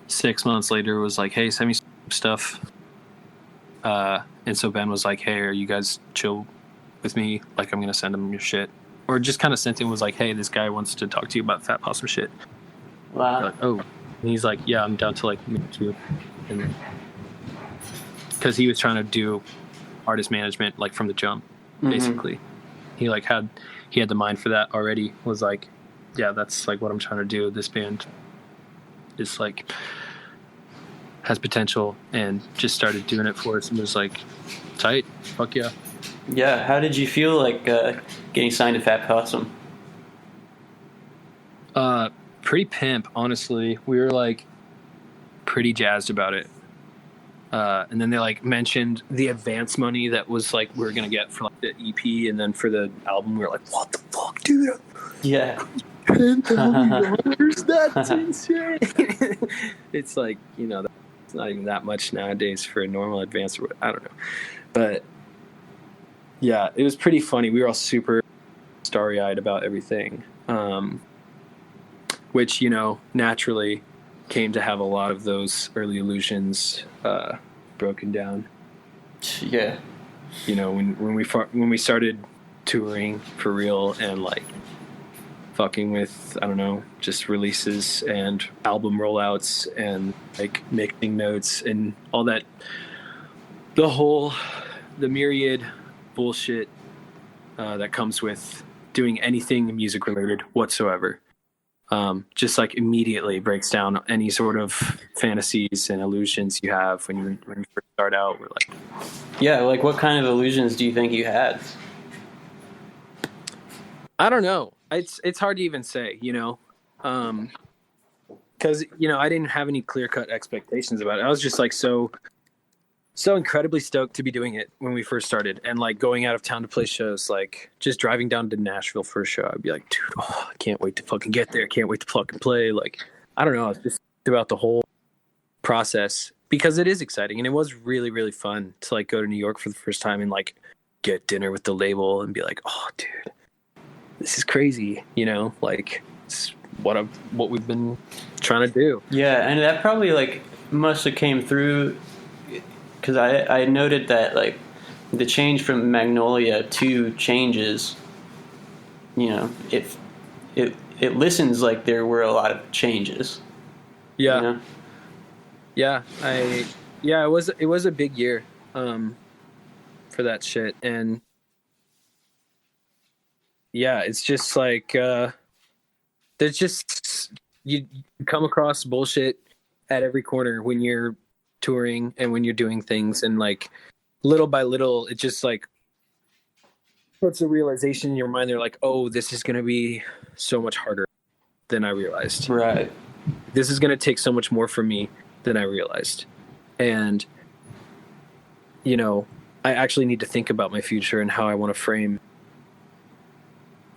6 months later was like, hey, send me some stuff. And so Ben was like, hey, are you guys chill with me? Like, I'm going to send him your shit. Or just kind of sent him, was like, hey, this guy wants to talk to you about Fat Possum shit. Wow. Like, oh. And he's like, yeah, I'm down to, like, meet you. Because he was trying to do artist management, like, from the jump, basically. He, like, had the mind for that already. Was like, yeah, that's, like, what I'm trying to do. This band is, like, has potential, and just started doing it for us and was like, tight, fuck yeah. Yeah, how did you feel like getting signed to Fat Possum? Pretty pimp, honestly. We were like pretty jazzed about it. And then they like mentioned the advance money that was like we were gonna get for like the EP, and then for the album we were like, what the fuck, dude? Yeah. $10,000? That's insane. It's like, you know, it's not even that much nowadays for a normal advance. I don't know, but yeah, it was pretty funny. We were all super starry-eyed about everything, which, you know, naturally came to have a lot of those early illusions broken down. Yeah, you know, when we started touring for real and like fucking with, I don't know, just releases and album rollouts and like mixing notes and all that, the myriad bullshit that comes with doing anything music related whatsoever. Just like immediately breaks down any sort of fantasies and illusions you have when you first start out. We're like, Yeah, like what kind of illusions do you think you had? I don't know. It's hard to even say, you know, because you know I didn't have any clear cut expectations about it. I was just like so incredibly stoked to be doing it when we first started, and like going out of town to play shows, like just driving down to Nashville for a show. I'd be like, dude, I can't wait to fucking get there. Can't wait to fucking play. Like, I don't know. It's just throughout the whole process because it is exciting and it was really, really fun to like go to New York for the first time and like get dinner with the label and be like, oh, dude, this is crazy. You know, like it's what we've been trying to do. Yeah, and that probably like must have came through because I noted that like the change from Magnolia to Changes, you know, it listens like there were a lot of changes. Yeah. You know? Yeah, it was a big year for that shit. And yeah, it's just like there's just you come across bullshit at every corner when you're touring and when you're doing things, and like little by little it just like puts a realization in your mind. They're like, oh, this is gonna be so much harder than I realized. Right. This is gonna take so much more from me than I realized. And you know, I actually need to think about my future and how I want to frame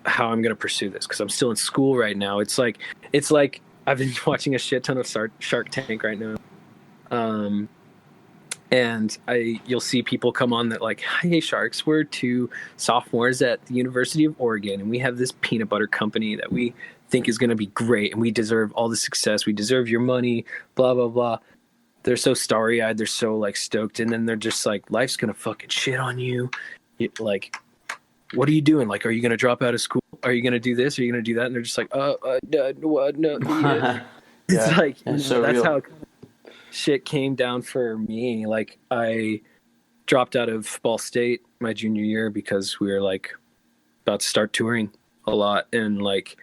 how I'm going to pursue this, because I'm still in school right now. It's like I've been watching a shit ton of Shark Tank right now. And you'll see people come on that like, hey Sharks, we're two sophomores at the University of Oregon and we have this peanut butter company that we think is going to be great and we deserve all the success. We deserve your money, blah, blah, blah. They're so starry-eyed. They're so like stoked. And then they're just like, life's going to fucking shit on you. Like, what are you doing? Like, are you going to drop out of school? Are you going to do this? Are you going to do that? And they're just like, no. Yeah. It's like, so that's real. how shit came down for me. Like, I dropped out of Ball State my junior year because we were like about to start touring a lot. And like,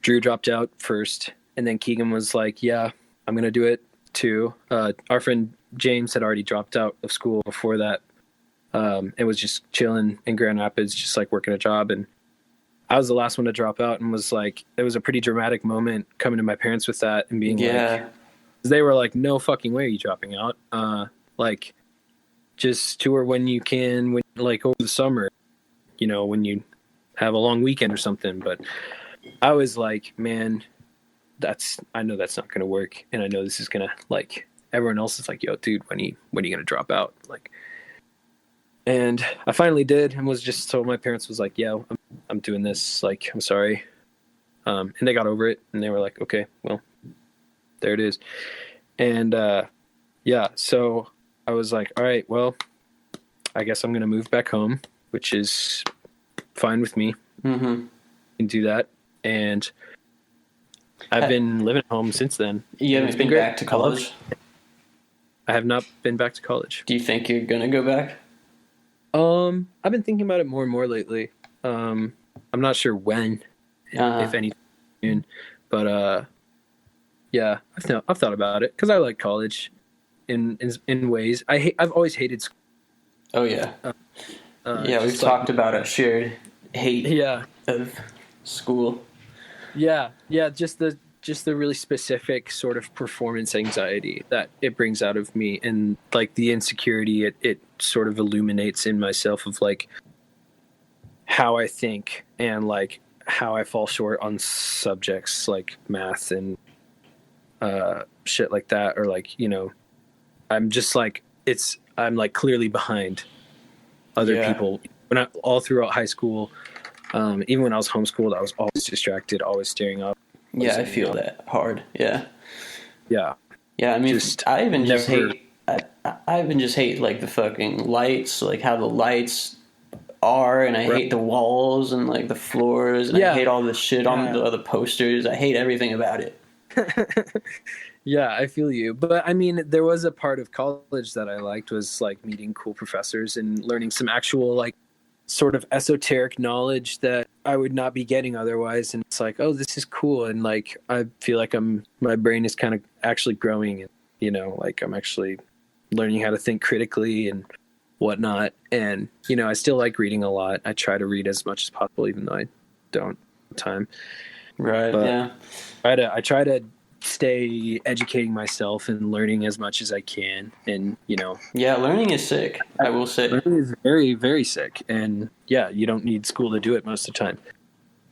Drew dropped out first. And then Keegan was like, yeah, I'm going to do it too. Our friend James had already dropped out of school before that. And was just chilling in Grand Rapids, just like working a job. And I was the last one to drop out, and was like, it was a pretty dramatic moment coming to my parents with that and being like, they were like, no fucking way are you dropping out. Like, just tour when you can, when like over the summer, you know, when you have a long weekend or something. But I was like, man, I know that's not going to work. And I know this is going to, like, everyone else is like, yo, dude, when are you going to drop out? Like, and I finally did, and was just told my parents, was like, yeah, I'm doing this. Like, I'm sorry. And they got over it, and they were like, okay, well, there it is. And yeah, so I was like, all right, well, I guess I'm going to move back home, which is fine with me. Mm-hmm. Can do that. And I've been living at home since then. You haven't been back to college? I have not been back to college. Do you think you're going to go back? I've been thinking about it more and more lately. I'm not sure when, if any, soon, but yeah, I've thought about it because I like college, in ways. I've always hated school. Oh yeah, yeah. We've talked about a shared hate. Yeah. Of school. Yeah, just the really specific sort of performance anxiety that it brings out of me, and like the insecurity it sort of illuminates in myself of like how I think and like how I fall short on subjects like math and shit like that, or like, you know, I'm just like, I'm like clearly behind other people. All throughout high school, even when I was homeschooled, I was always distracted, always staring up. Yeah, I feel that hard. Yeah. Yeah. Yeah, I mean, I even just hate like the fucking lights, like how the lights are, and I hate the walls and like the floors, and I hate all the shit on the posters. I hate everything about it. Yeah, I feel you. But I mean, there was a part of college that I liked was like meeting cool professors and learning some actual like sort of esoteric knowledge that I would not be getting otherwise. And it's like, oh, this is cool. And like, I feel like my brain is kind of actually growing and, you know, like I'm actually learning how to think critically and whatnot. And, you know, I still like reading a lot. I try to read as much as possible, even though I don't have time. Right. But Yeah. I try to stay educating myself and learning as much as I can. And, you know, Yeah. Learning is sick. I will say. learning is very, very sick. And yeah, you don't need school to do it most of the time.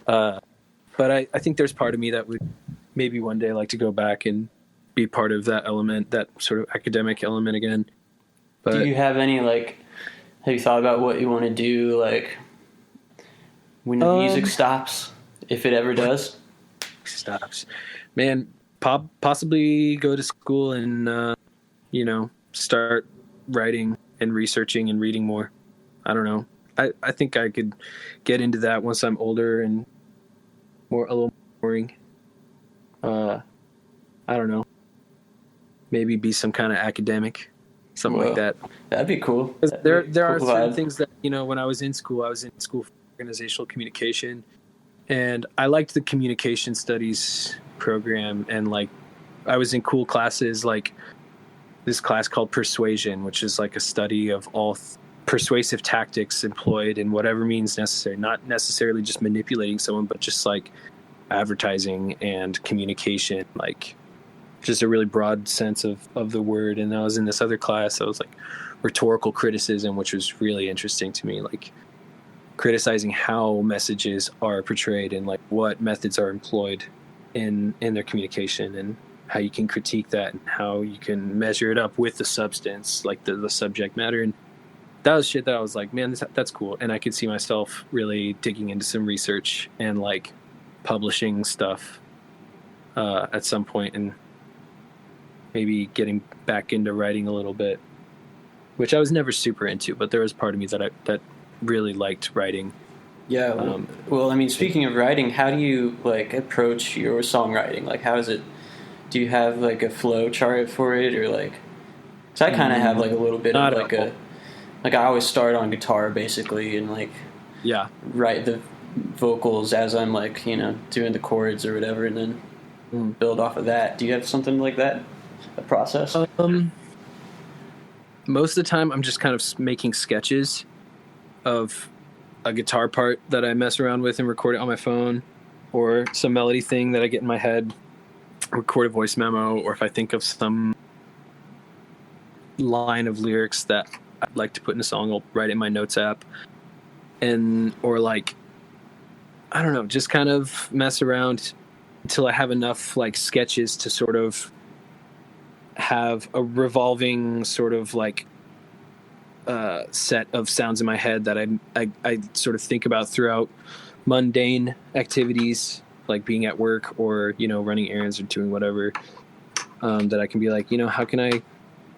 But I think there's part of me that would maybe one day like to go back and be part of that element, that sort of academic element again. But Do you have any like? Have you thought about what you want to do like when the music stops, if it ever does? stops, man, possibly go to school and, you know, start writing and researching and reading more. I don't know. I think I could get into that once I'm older and a little boring. I don't know. Maybe be some kind of academic, something like that. That'd be cool. There are Cool certain vibe. things that, you know, when I was in school for organizational communication, and I liked the communication studies program, and like I was in cool classes like this class called Persuasion, which is like a study of all persuasive tactics employed in whatever means necessary, not necessarily just manipulating someone, but just like advertising and communication, like just a really broad sense of the word. And I was in this other class that was like rhetorical criticism, which was really interesting to me, like criticizing how messages are portrayed and like what methods are employed in their communication, and how you can critique that and how you can measure it up with the substance, like the subject matter. And that was shit that I was like, man, that's cool. And I could see myself really digging into some research and like publishing stuff at some point, and maybe getting back into writing a little bit, which I was never super into, but there was part of me that really liked writing. Yeah. Well, I mean, speaking of writing, how do you like approach your songwriting? Like, how is it? Do you have like a flow chart for it, or like? Because I kind of have like a little bit of like I always start on guitar basically, and like write the vocals as I'm like, you know, doing the chords or whatever, and then build off of that. Do you have something like that? A process? Most of the time I'm just kind of making sketches of a guitar part that I mess around with and record it on my phone, or some melody thing that I get in my head, record a voice memo, or if I think of some line of lyrics that I'd like to put in a song, I'll write it in my notes app. And or like, I don't know, just kind of mess around until I have enough like sketches to sort of have a revolving sort of like set of sounds in my head that I sort of think about throughout mundane activities, like being at work or, you know, running errands or doing whatever, that I can be like, you know, how can I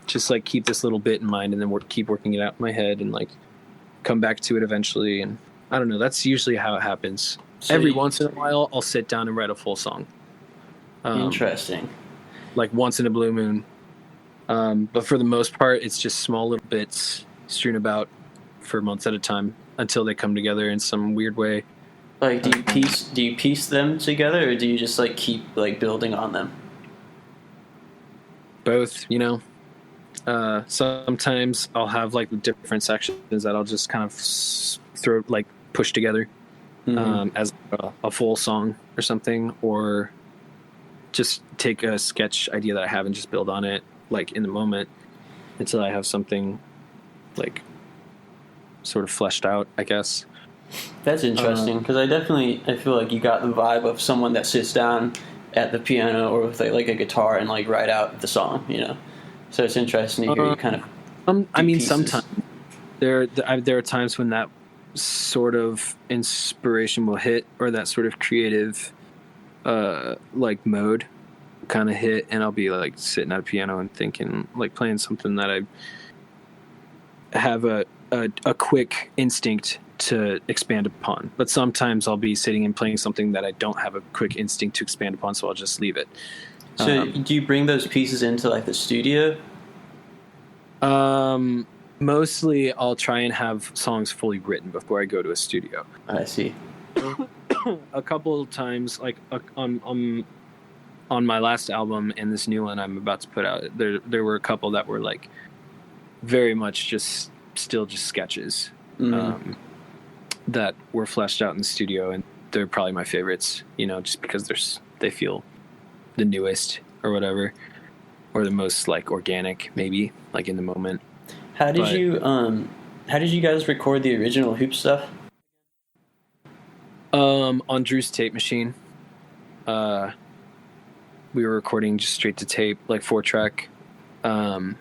just like keep this little bit in mind and then keep working it out in my head and like come back to it eventually. And I don't know, that's usually how it happens. So every once in a while I'll sit down and write a full song. Interesting. Like once in a blue moon. But for the most part, it's just small little bits strewn about for months at a time until they come together in some weird way. Like, do you piece them together, or do you just like keep like building on them? Both, you know. Sometimes I'll have like different sections that I'll just kind of push together as a full song or something, or just take a sketch idea that I have and just build on it like in the moment until I have something like sort of fleshed out, I guess. That's interesting, because I feel like you got the vibe of someone that sits down at the piano or with like a guitar and like write out the song, you know. So it's interesting to hear you kind of. I mean, sometimes there are times when that sort of inspiration will hit, or that sort of creative like mode kind of hit, and I'll be like sitting at a piano and thinking, like playing something that I have a quick instinct to expand upon. But sometimes I'll be sitting and playing something that I don't have a quick instinct to expand upon, so I'll just leave it. So do you bring those pieces into like the studio? Mostly I'll try and have songs fully written before I go to a studio. I see. A couple of times, like on my last album and this new one I'm about to put out, there were a couple that were like very much just sketches that were fleshed out in the studio, and they're probably my favorites, just because they feel the newest or whatever, or the most like organic, maybe like in the moment. How did you guys record the original Hoop stuff? On Drew's tape machine. We were recording just straight to tape, like 4-track. And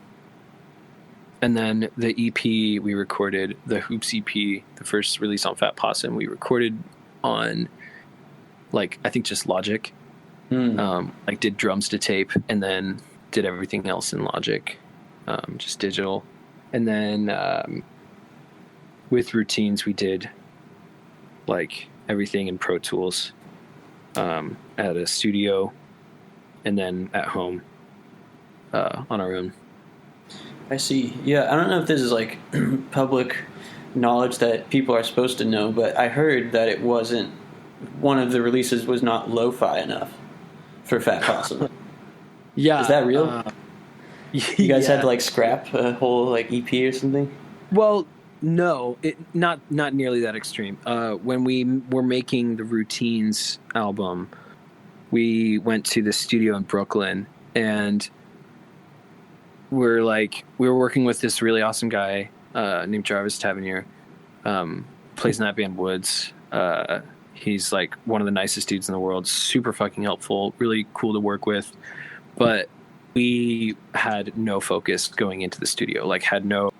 then the EP we recorded, the Hoops EP, the first release on Fat Possum, we recorded on like I think just Logic. Like did drums to tape and then did everything else in Logic, just digital. And then with Routines we did like everything in Pro Tools at a studio and then at home on our own. I see. Yeah, I don't know if this is like public knowledge that people are supposed to know, but I heard that it wasn't, one of the releases was not lo-fi enough for Fat Possum. Yeah. Is that real? You guys had to like scrap a whole like EP or something? Well, no, not nearly that extreme. When we were making the Routines album, we went to the studio in Brooklyn, and we were working with this really awesome guy named Jarvis Tavernier, plays in that band Woods. He's like one of the nicest dudes in the world, super fucking helpful, really cool to work with. But we had no focus going into the studio, like had no,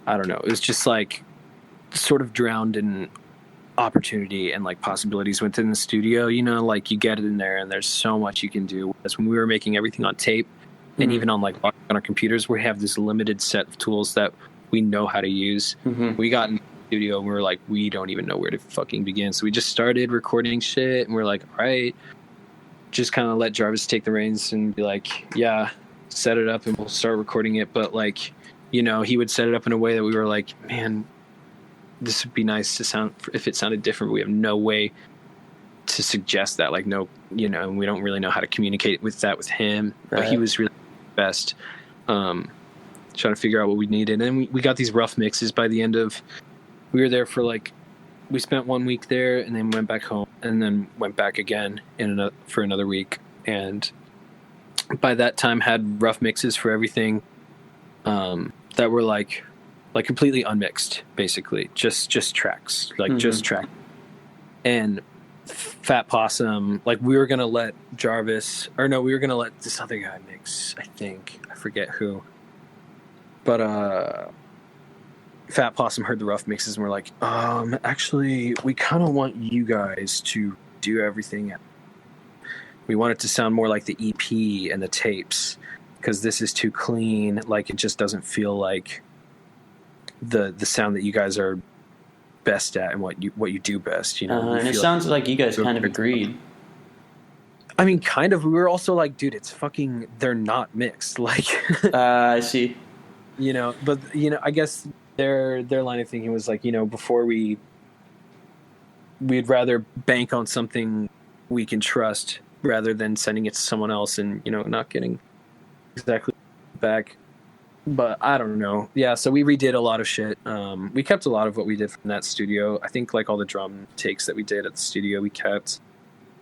I don't know, it was just like sort of drowned in opportunity and like possibilities within the studio, like you get it in there and there's so much you can do. Whereas when we were making everything on tape, and even on on our computers, we have this limited set of tools that we know how to use. We got in the studio and we were like, we don't even know where to fucking begin. So we just started recording shit and we're like, all right, just kind of let Jarvis take the reins and be like, yeah, set it up and we'll start recording it. But like, he would set it up in a way that we were like, man, this would be nice to sound if it sounded different. We have no way to suggest that, like, no, and we don't really know how to communicate with him. Right. But he was really best trying to figure out what we needed, and we got these rough mixes by the end of, we were there for like, we spent 1 week there and then went back home and then went back again for another week, and by that time had rough mixes for everything that were like completely unmixed, basically just tracks, like just track. And Fat Possum, like we were gonna let Jarvis, or no, we were gonna let this other guy mix, I think, I forget who, but Fat Possum heard the rough mixes and we're like, actually we kind of want you guys to do everything. We want it to sound more like the EP and the tapes, because this is too clean, like it just doesn't feel like the sound that you guys are best at and what you do best, and it sounds like you guys kind of agreed. I mean, kind of. We were also like, dude, it's fucking, they're not mixed, like I see. But I guess their line of thinking was like, before we'd rather bank on something we can trust rather than sending it to someone else and not getting exactly back. But I don't know. Yeah, so we redid a lot of shit. We kept a lot of what we did from that studio. I think like all the drum takes that we did at the studio we kept.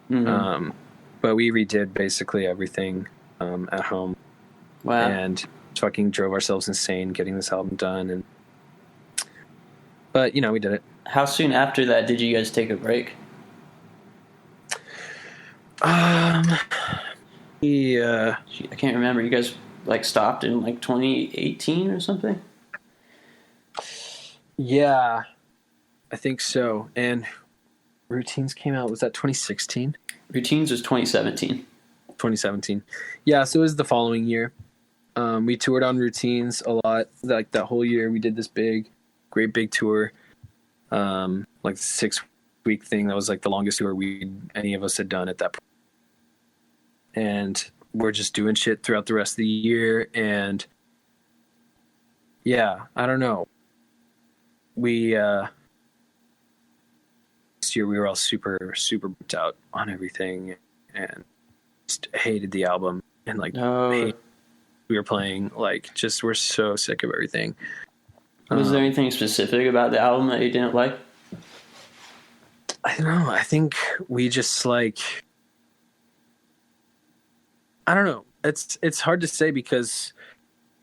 But we redid basically everything at home. Wow. And fucking drove ourselves insane getting this album done. But we did it. How soon after that did you guys take a break? Yeah. I can't remember. You guys like stopped in like 2018 or something? Yeah, I think so. And Routines came out, was that 2016? Routines was 2017. 2017. Yeah, so it was the following year. We toured on Routines a lot. Like that whole year we did this great big tour. Like 6-week thing that was like the longest tour any of us had done at that point. And we're just doing shit throughout the rest of the year. And yeah, I don't know. We this year we were all super burnt out on everything and just hated the album and like we were playing, like just we're so sick of everything. Was there anything specific about the album that you didn't like? I don't know. I think we just like, I don't know. It's hard to say because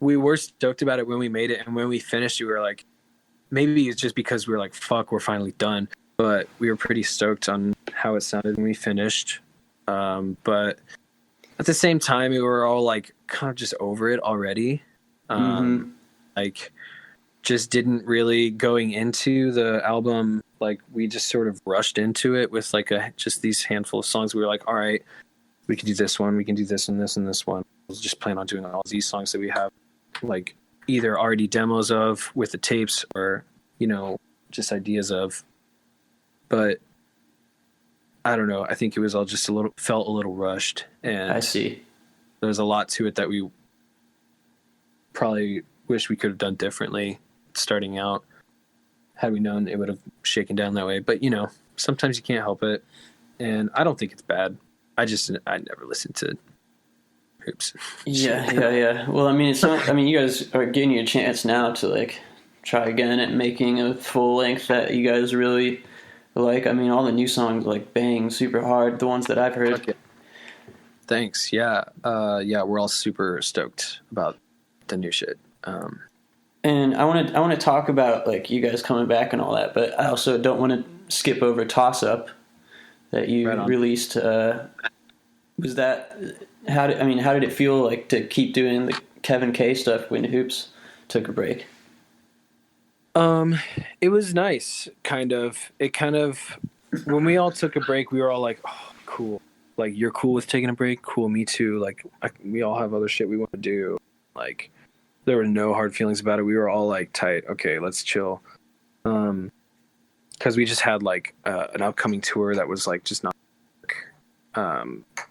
we were stoked about it when we made it, and when we finished we were like, maybe it's just because we were like, fuck, we're finally done. But we were pretty stoked on how it sounded when we finished. But at the same time, we were all like kind of just over it already. Like just didn't really going into the album. Like we just sort of rushed into it with like just these handful of songs. We were like, all right, we can do this one. We can do this and this and this one. We'll just plan on doing all these songs that we have like either already demos of with the tapes or, you know, just ideas of. But I don't know. I think it was all just felt a little rushed. And I see. There was a lot to it that we probably wish we could have done differently starting out. Had we known it would have shaken down that way. But, you know, sometimes you can't help it. And I don't think it's bad. I never listened to Hoops. Yeah. Well, I mean, it's not, I mean, you guys are getting you a chance now to like try again at making a full length that you guys really like. I mean, all the new songs like bang super hard, the ones that I've heard. Okay. Thanks. Yeah. We're all super stoked about the new shit. And I want to talk about like you guys coming back and all that, but I also don't want to skip over Toss Up that you released. Was that how did it feel like to keep doing the Kevin K stuff when Hoops took a break? It was nice, kind of. When we all took a break, we were all like, oh, cool. Like, you're cool with taking a break? Cool, me too. Like, we all have other shit we want to do. Like, there were no hard feelings about it. We were all like, tight. Okay, let's chill. Because we just had like an upcoming tour that was like just not.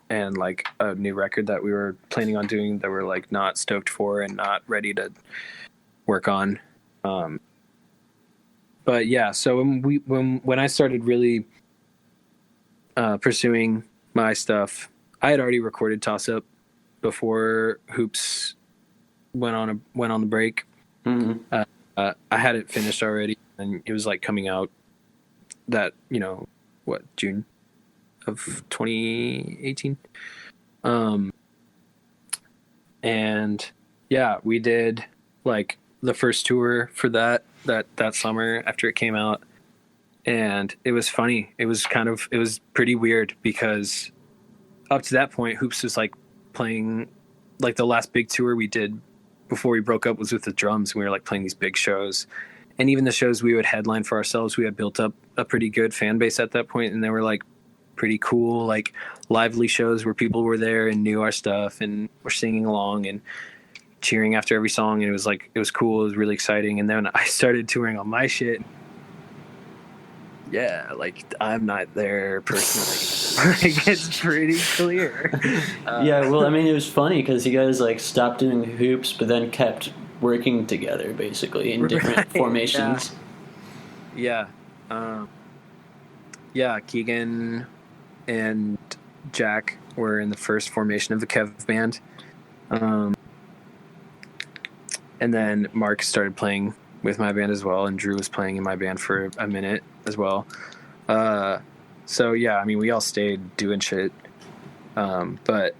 And like a new record that we were planning on doing that we're like not stoked for and not ready to work on. But yeah, so when I started really pursuing my stuff, I had already recorded Toss Up before Hoops went on the break. Mm-hmm. I had it finished already, and it was like coming out that, you know, June of 2018. And yeah, we did like the first tour for that summer after it came out, and it was funny. It was pretty weird because up to that point Hoops was like playing, like the last big tour we did before we broke up was with the drums, and we were like playing these big shows. And even the shows we would headline for ourselves, we had built up a pretty good fan base at that point, and they were like pretty cool, like lively shows where people were there and knew our stuff and were singing along and cheering after every song. And it was cool. It was really exciting. And then I started touring on my shit. Yeah, like I'm not there personally. Like, it's pretty clear. Yeah, well, I mean, it was funny because you guys like stopped doing Hoops, but then kept working together basically in different formations. Yeah. Keegan and Jack were in the first formation of the Kev band. And then Mark started playing with my band as well, and Drew was playing in my band for a minute as well. So yeah, I mean, we all stayed doing shit. But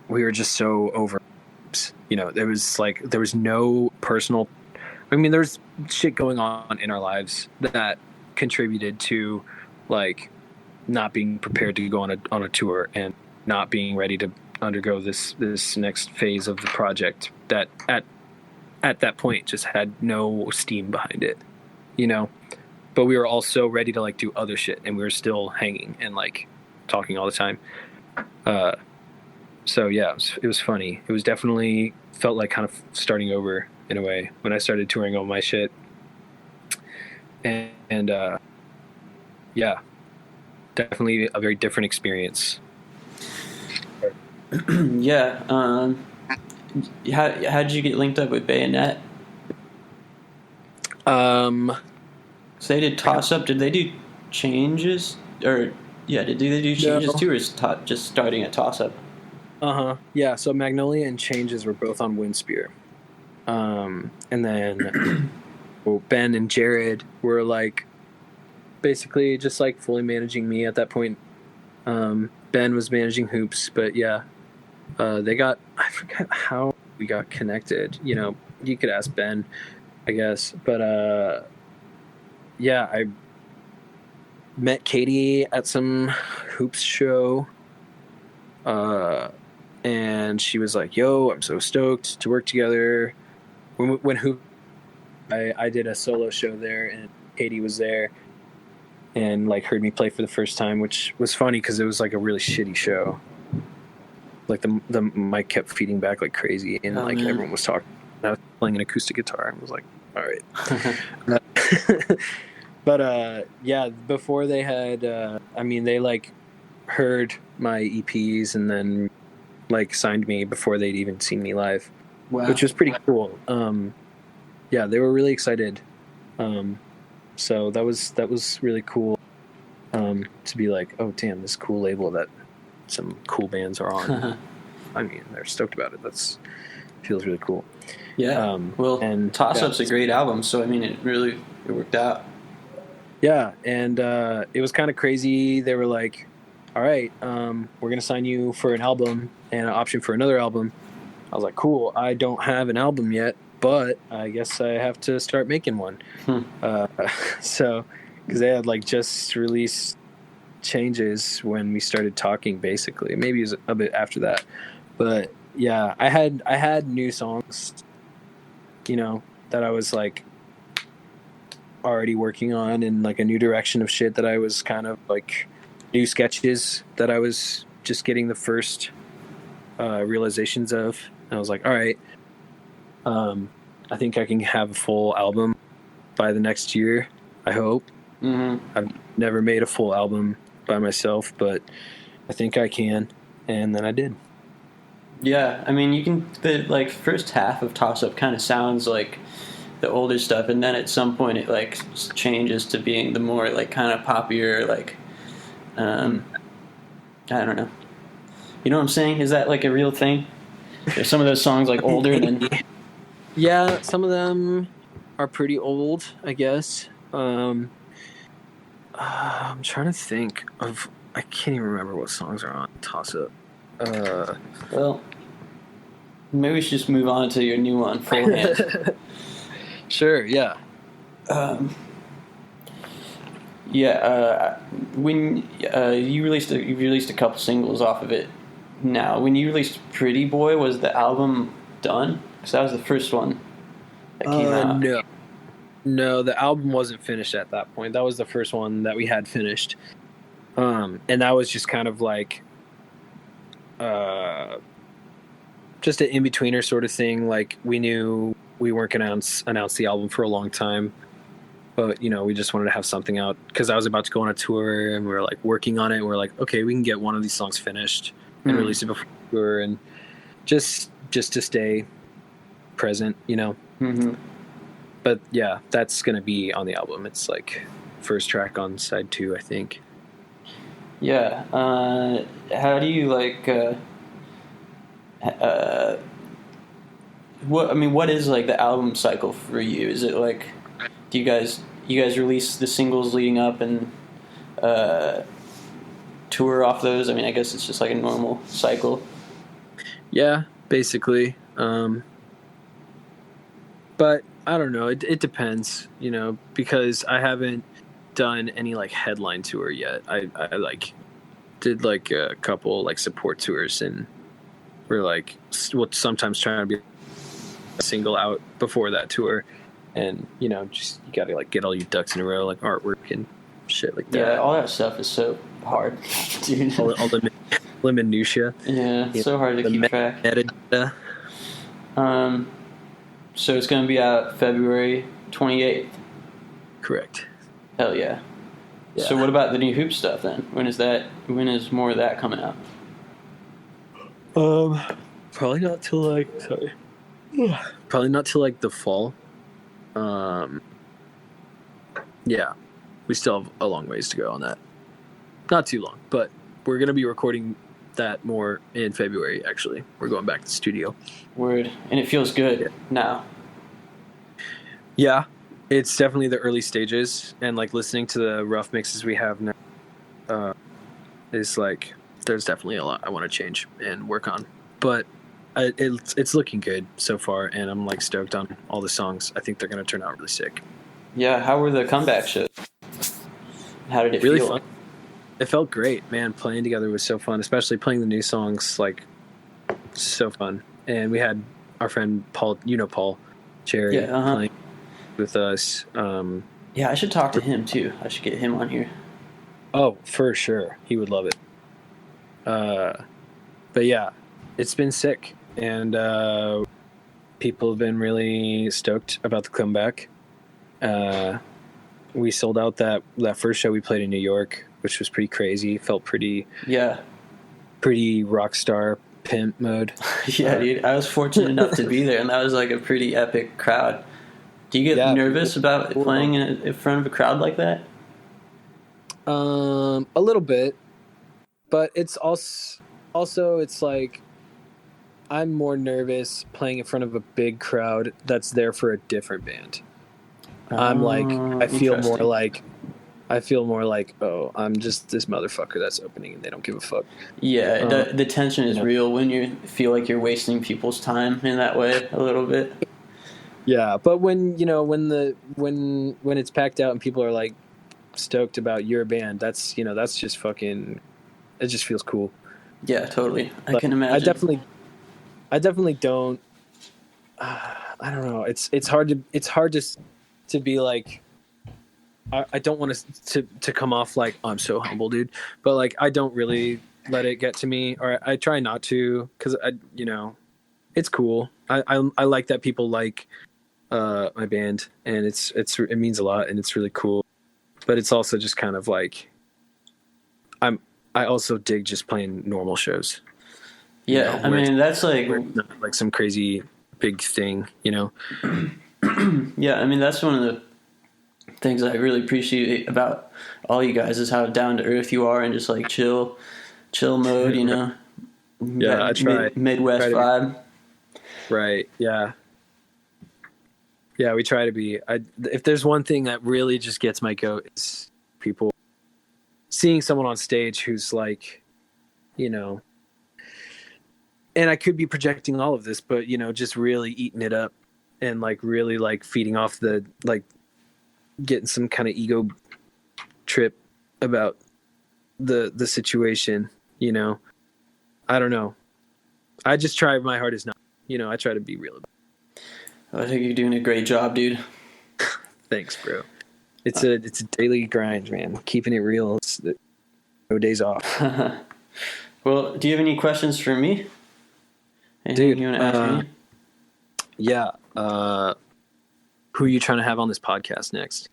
we were just so over, you know, there was no personal, I mean, there's shit going on in our lives that contributed to like not being prepared to go on a tour and not being ready to undergo this next phase of the project that at that point just had no steam behind it, you know. But we were also ready to like do other shit, and we were still hanging and like talking all the time. So yeah, it was funny. It was definitely felt like kind of starting over in a way when I started touring all my shit. And yeah, definitely a very different experience. Yeah. How did you get linked up with Bayonet? So they did Toss Up. Did they do Changes? Or yeah, did they do Changes No. too, or is just starting at Toss Up? Yeah, so Magnolia and Changes were both on Windspear. And then Ben and Jared were like basically just like fully managing me at that point. Ben was managing Hoops, but yeah, I forget how we got connected. You know, you could ask Ben, I guess. But yeah, I met Katie at some Hoops show. And she was like, "Yo, I'm so stoked to work together." When I did a solo show there, and Katie was there, and like heard me play for the first time, which was funny because it was like a really shitty show. Like the mic kept feeding back like crazy, and everyone was talking. And I was playing an acoustic guitar, and was like, "All right." But yeah, before they had, they like heard my EPs and then like signed me before they'd even seen me live, which was pretty cool. Yeah, they were really excited. So that was really cool. To be like, oh damn, this cool label that some cool bands are on. I mean, they're stoked about it. Feels really cool. Yeah. And Toss Up's a great album, so I mean, it worked out. Yeah, and it was kind of crazy. They were like, all right, we're going to sign you for an album and an option for another album. I was like, cool, I don't have an album yet, but I guess I have to start making one. So, because they had like just released Changes when we started talking, basically. Maybe it was a bit after that. But yeah, I had new songs, you know, that I was like already working on, and like a new direction of shit that I was kind of like new sketches that I was just getting the first realizations of. And I was like, all right, I think I can have a full album by the next year, I hope. I've never made a full album by myself, but I think I can. And then I did. Yeah, I mean, the like first half of Toss Up kind of sounds like the older stuff, and then at some point it like changes to being the more like kind of poppier, like I don't know. You know what I'm saying? Is that like a real thing? There's some of those songs like older than. Yeah, some of them are pretty old, I guess. I'm trying to think of. I can't even remember what songs are on Toss Up. Well, maybe we should just move on to your new one, Full Hand. Sure. Yeah. When you've released a couple singles off of it. Now, when you released Pretty Boy, was the album done? Because that was the first one that came out. No, the album wasn't finished at that point. That was the first one that we had finished, and that was just kind of like, just an in-betweener sort of thing. Like, we knew we weren't going to announce the album for a long time, but you know, we just wanted to have something out because I was about to go on a tour, and we were like working on it. And we were like, okay, we can get one of these songs finished and release it before the tour, and just to stay present, you know. But yeah, that's going to be on the album. It's like first track on side 2, I think. Yeah. How do you like? What is like the album cycle for you? Is it like, do you guys release the singles leading up and tour off those? I mean, I guess it's just like a normal cycle. Yeah, basically. But I don't know. It depends, you know, because I haven't done any like headline tour yet. I like did like a couple like support tours, and we're like sometimes trying to be a single out before that tour, and you know, just you got to like get all your ducks in a row, like artwork and shit like that. Yeah, all that stuff is so hard, dude. all the minutia. Yeah, it's so hard to keep track. Metadata. So it's going to be out February 28th. Correct. Hell yeah. So what about the new Hoop stuff then? When is more of that coming out? Probably not till like probably not till like the fall. Yeah, we still have a long ways to go on that. Not too long, but we're gonna be recording that more in February. Actually, we're going back to the studio. Word. And it feels good now. Yeah, it's definitely the early stages, and like listening to the rough mixes we have now, is like there's definitely a lot I want to change and work on, but it's looking good so far, and I'm like stoked on all the songs. I think they're gonna turn out really sick. Yeah, how were the comeback shows? How did it Really feel? fun. It felt great, man. Playing together was so fun, especially playing the new songs. Like, so fun. And we had our friend Paul, Paul Cherry, playing with us. Yeah, I should talk to him too. I should get him on here. Oh, for sure, he would love it. But yeah, it's been sick, and people have been really stoked about the comeback. We sold out that first show we played in New York, which was pretty crazy. Felt pretty rock star pimp mode. Yeah, dude. I was fortunate enough to be there, and that was like a pretty epic crowd. Do you get nervous about playing in front of a crowd like that? A little bit, but it's also it's like I'm more nervous playing in front of a big crowd that's there for a different band. I'm like, I feel more like, oh, I'm just this motherfucker that's opening and they don't give a fuck. Yeah, the tension is real when you feel like you're wasting people's time in that way a little bit. Yeah, but when it's packed out and people are like stoked about your band, that's just fucking, it just feels cool. Yeah, totally. I can imagine. I definitely don't. I don't know. It's hard to be like. I don't want to come off like I'm so humble, dude. But like I don't really let it get to me, or I try not to, because it's cool. I like that people like my band, and it means a lot, and it's really cool. But it's also just kind of like I also dig just playing normal shows. Yeah, I mean that's like not like some crazy big thing, Yeah, I mean that's one of the things I really appreciate about all you guys is how down to earth you are and just like chill mode, Yeah, I try. Midwest vibe. Right. Yeah. Yeah, we try to be. If there's one thing that really just gets my goat, it's people seeing someone on stage who's like, and I could be projecting all of this, but just really eating it up and like really like feeding off the like getting some kind of ego trip about the situation. I don't know. I just try my hardest not. I try to be real about it. I think you're doing a great job, dude. Thanks, bro. It's a daily grind, man. Keeping it real. No days off. Well, do you have any questions for me? Anything Dude, you want to ask me? Yeah. Who are you trying to have on this podcast next?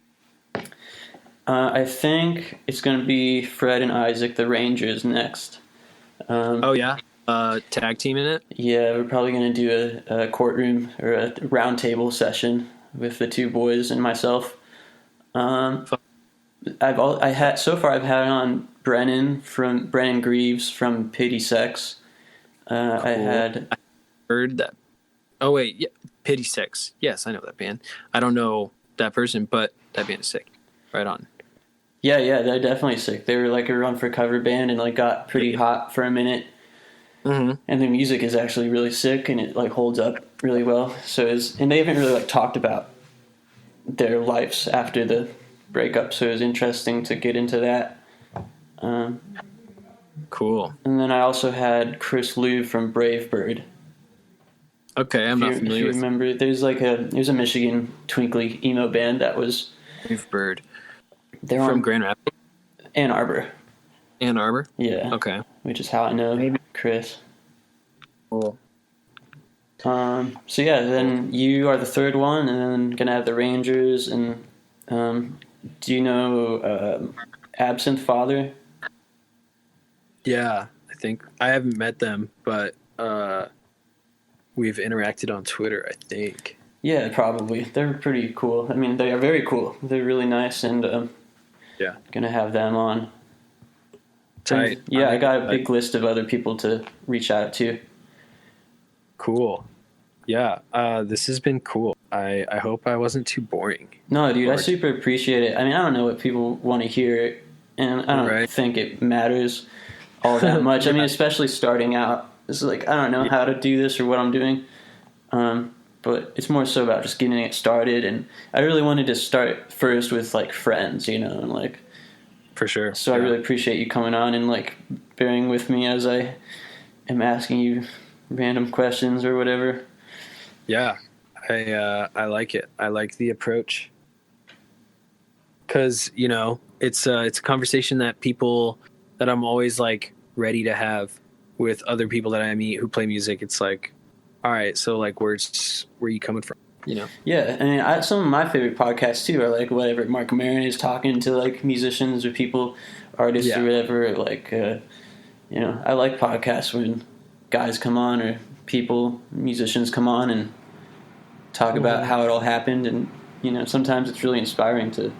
I think it's going to be Fred and Isaac, the Rangers, next. Oh, yeah? Tag team in it? Yeah, we're probably going to do a courtroom or a round table session with the two boys and myself. I've had on Brennan Greaves from Pity Sex. Cool. I heard that. Oh wait, yeah, Pity Sex. Yes, I know that band. I don't know that person, but that band is sick. Right on. Yeah, they're definitely sick. They were like a run for cover band and like got pretty hot for a minute. Mm-hmm. And the music is actually really sick and it like holds up really well. And they haven't really like talked about their lives after the breakup, so it was interesting to get into that. Cool. And then I also had Chris Liu from Brave Bird. Okay, I'm not familiar with. If you remember, there's a Michigan twinkly emo band that was Brave Bird. They're from Grand Rapids? Ann Arbor. Ann Arbor? Yeah. Okay. Which is how I know Chris. Cool. So yeah, then you are the third one, and then gonna have the Rangers. And do you know Absinthe Father? Yeah, I think I haven't met them, but we've interacted on Twitter, I think. Yeah, probably. They're pretty cool. I mean, they are very cool. They're really nice, and Yeah. gonna have them on. Tight. Yeah, I got a big list of other people to reach out to. Cool. Yeah, this has been cool. I hope I wasn't too boring. No, dude, I super appreciate it. I mean, I don't know what people want to hear, and I don't think it matters all that much. I mean, especially starting out. It's like, I don't know how to do this or what I'm doing. But it's more so about just getting it started, and I really wanted to start first with like friends, you know, and like for sure. So I really appreciate you coming on and like bearing with me as I am asking you random questions or whatever. Yeah, I like it. I like the approach because you know it's a conversation that I'm always like ready to have with other people that I meet who play music. It's like, all right, so like where are you coming from? You know? Yeah, I mean, some of my favorite podcasts too are like whatever Mark Maron is talking to like musicians or people, artists or whatever. Like, you know, I like podcasts when guys come on or musicians come on and talk about how it all happened, and you know, sometimes it's really inspiring to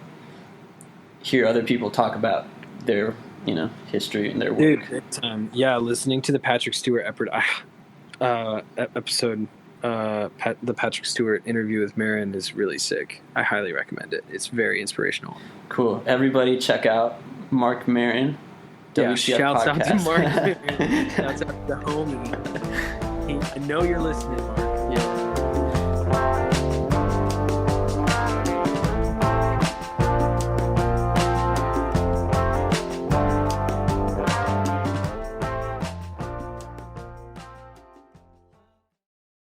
hear other people talk about their, you know, history and their work. Dude, listening to the Patrick Stewart episode, the Patrick Stewart interview with Marin is really sick. I highly recommend it. It's very inspirational. Cool. Everybody check out Mark Maron. Shouts out to Mark Maron. Shouts out to the homie. I know you're listening, Mark.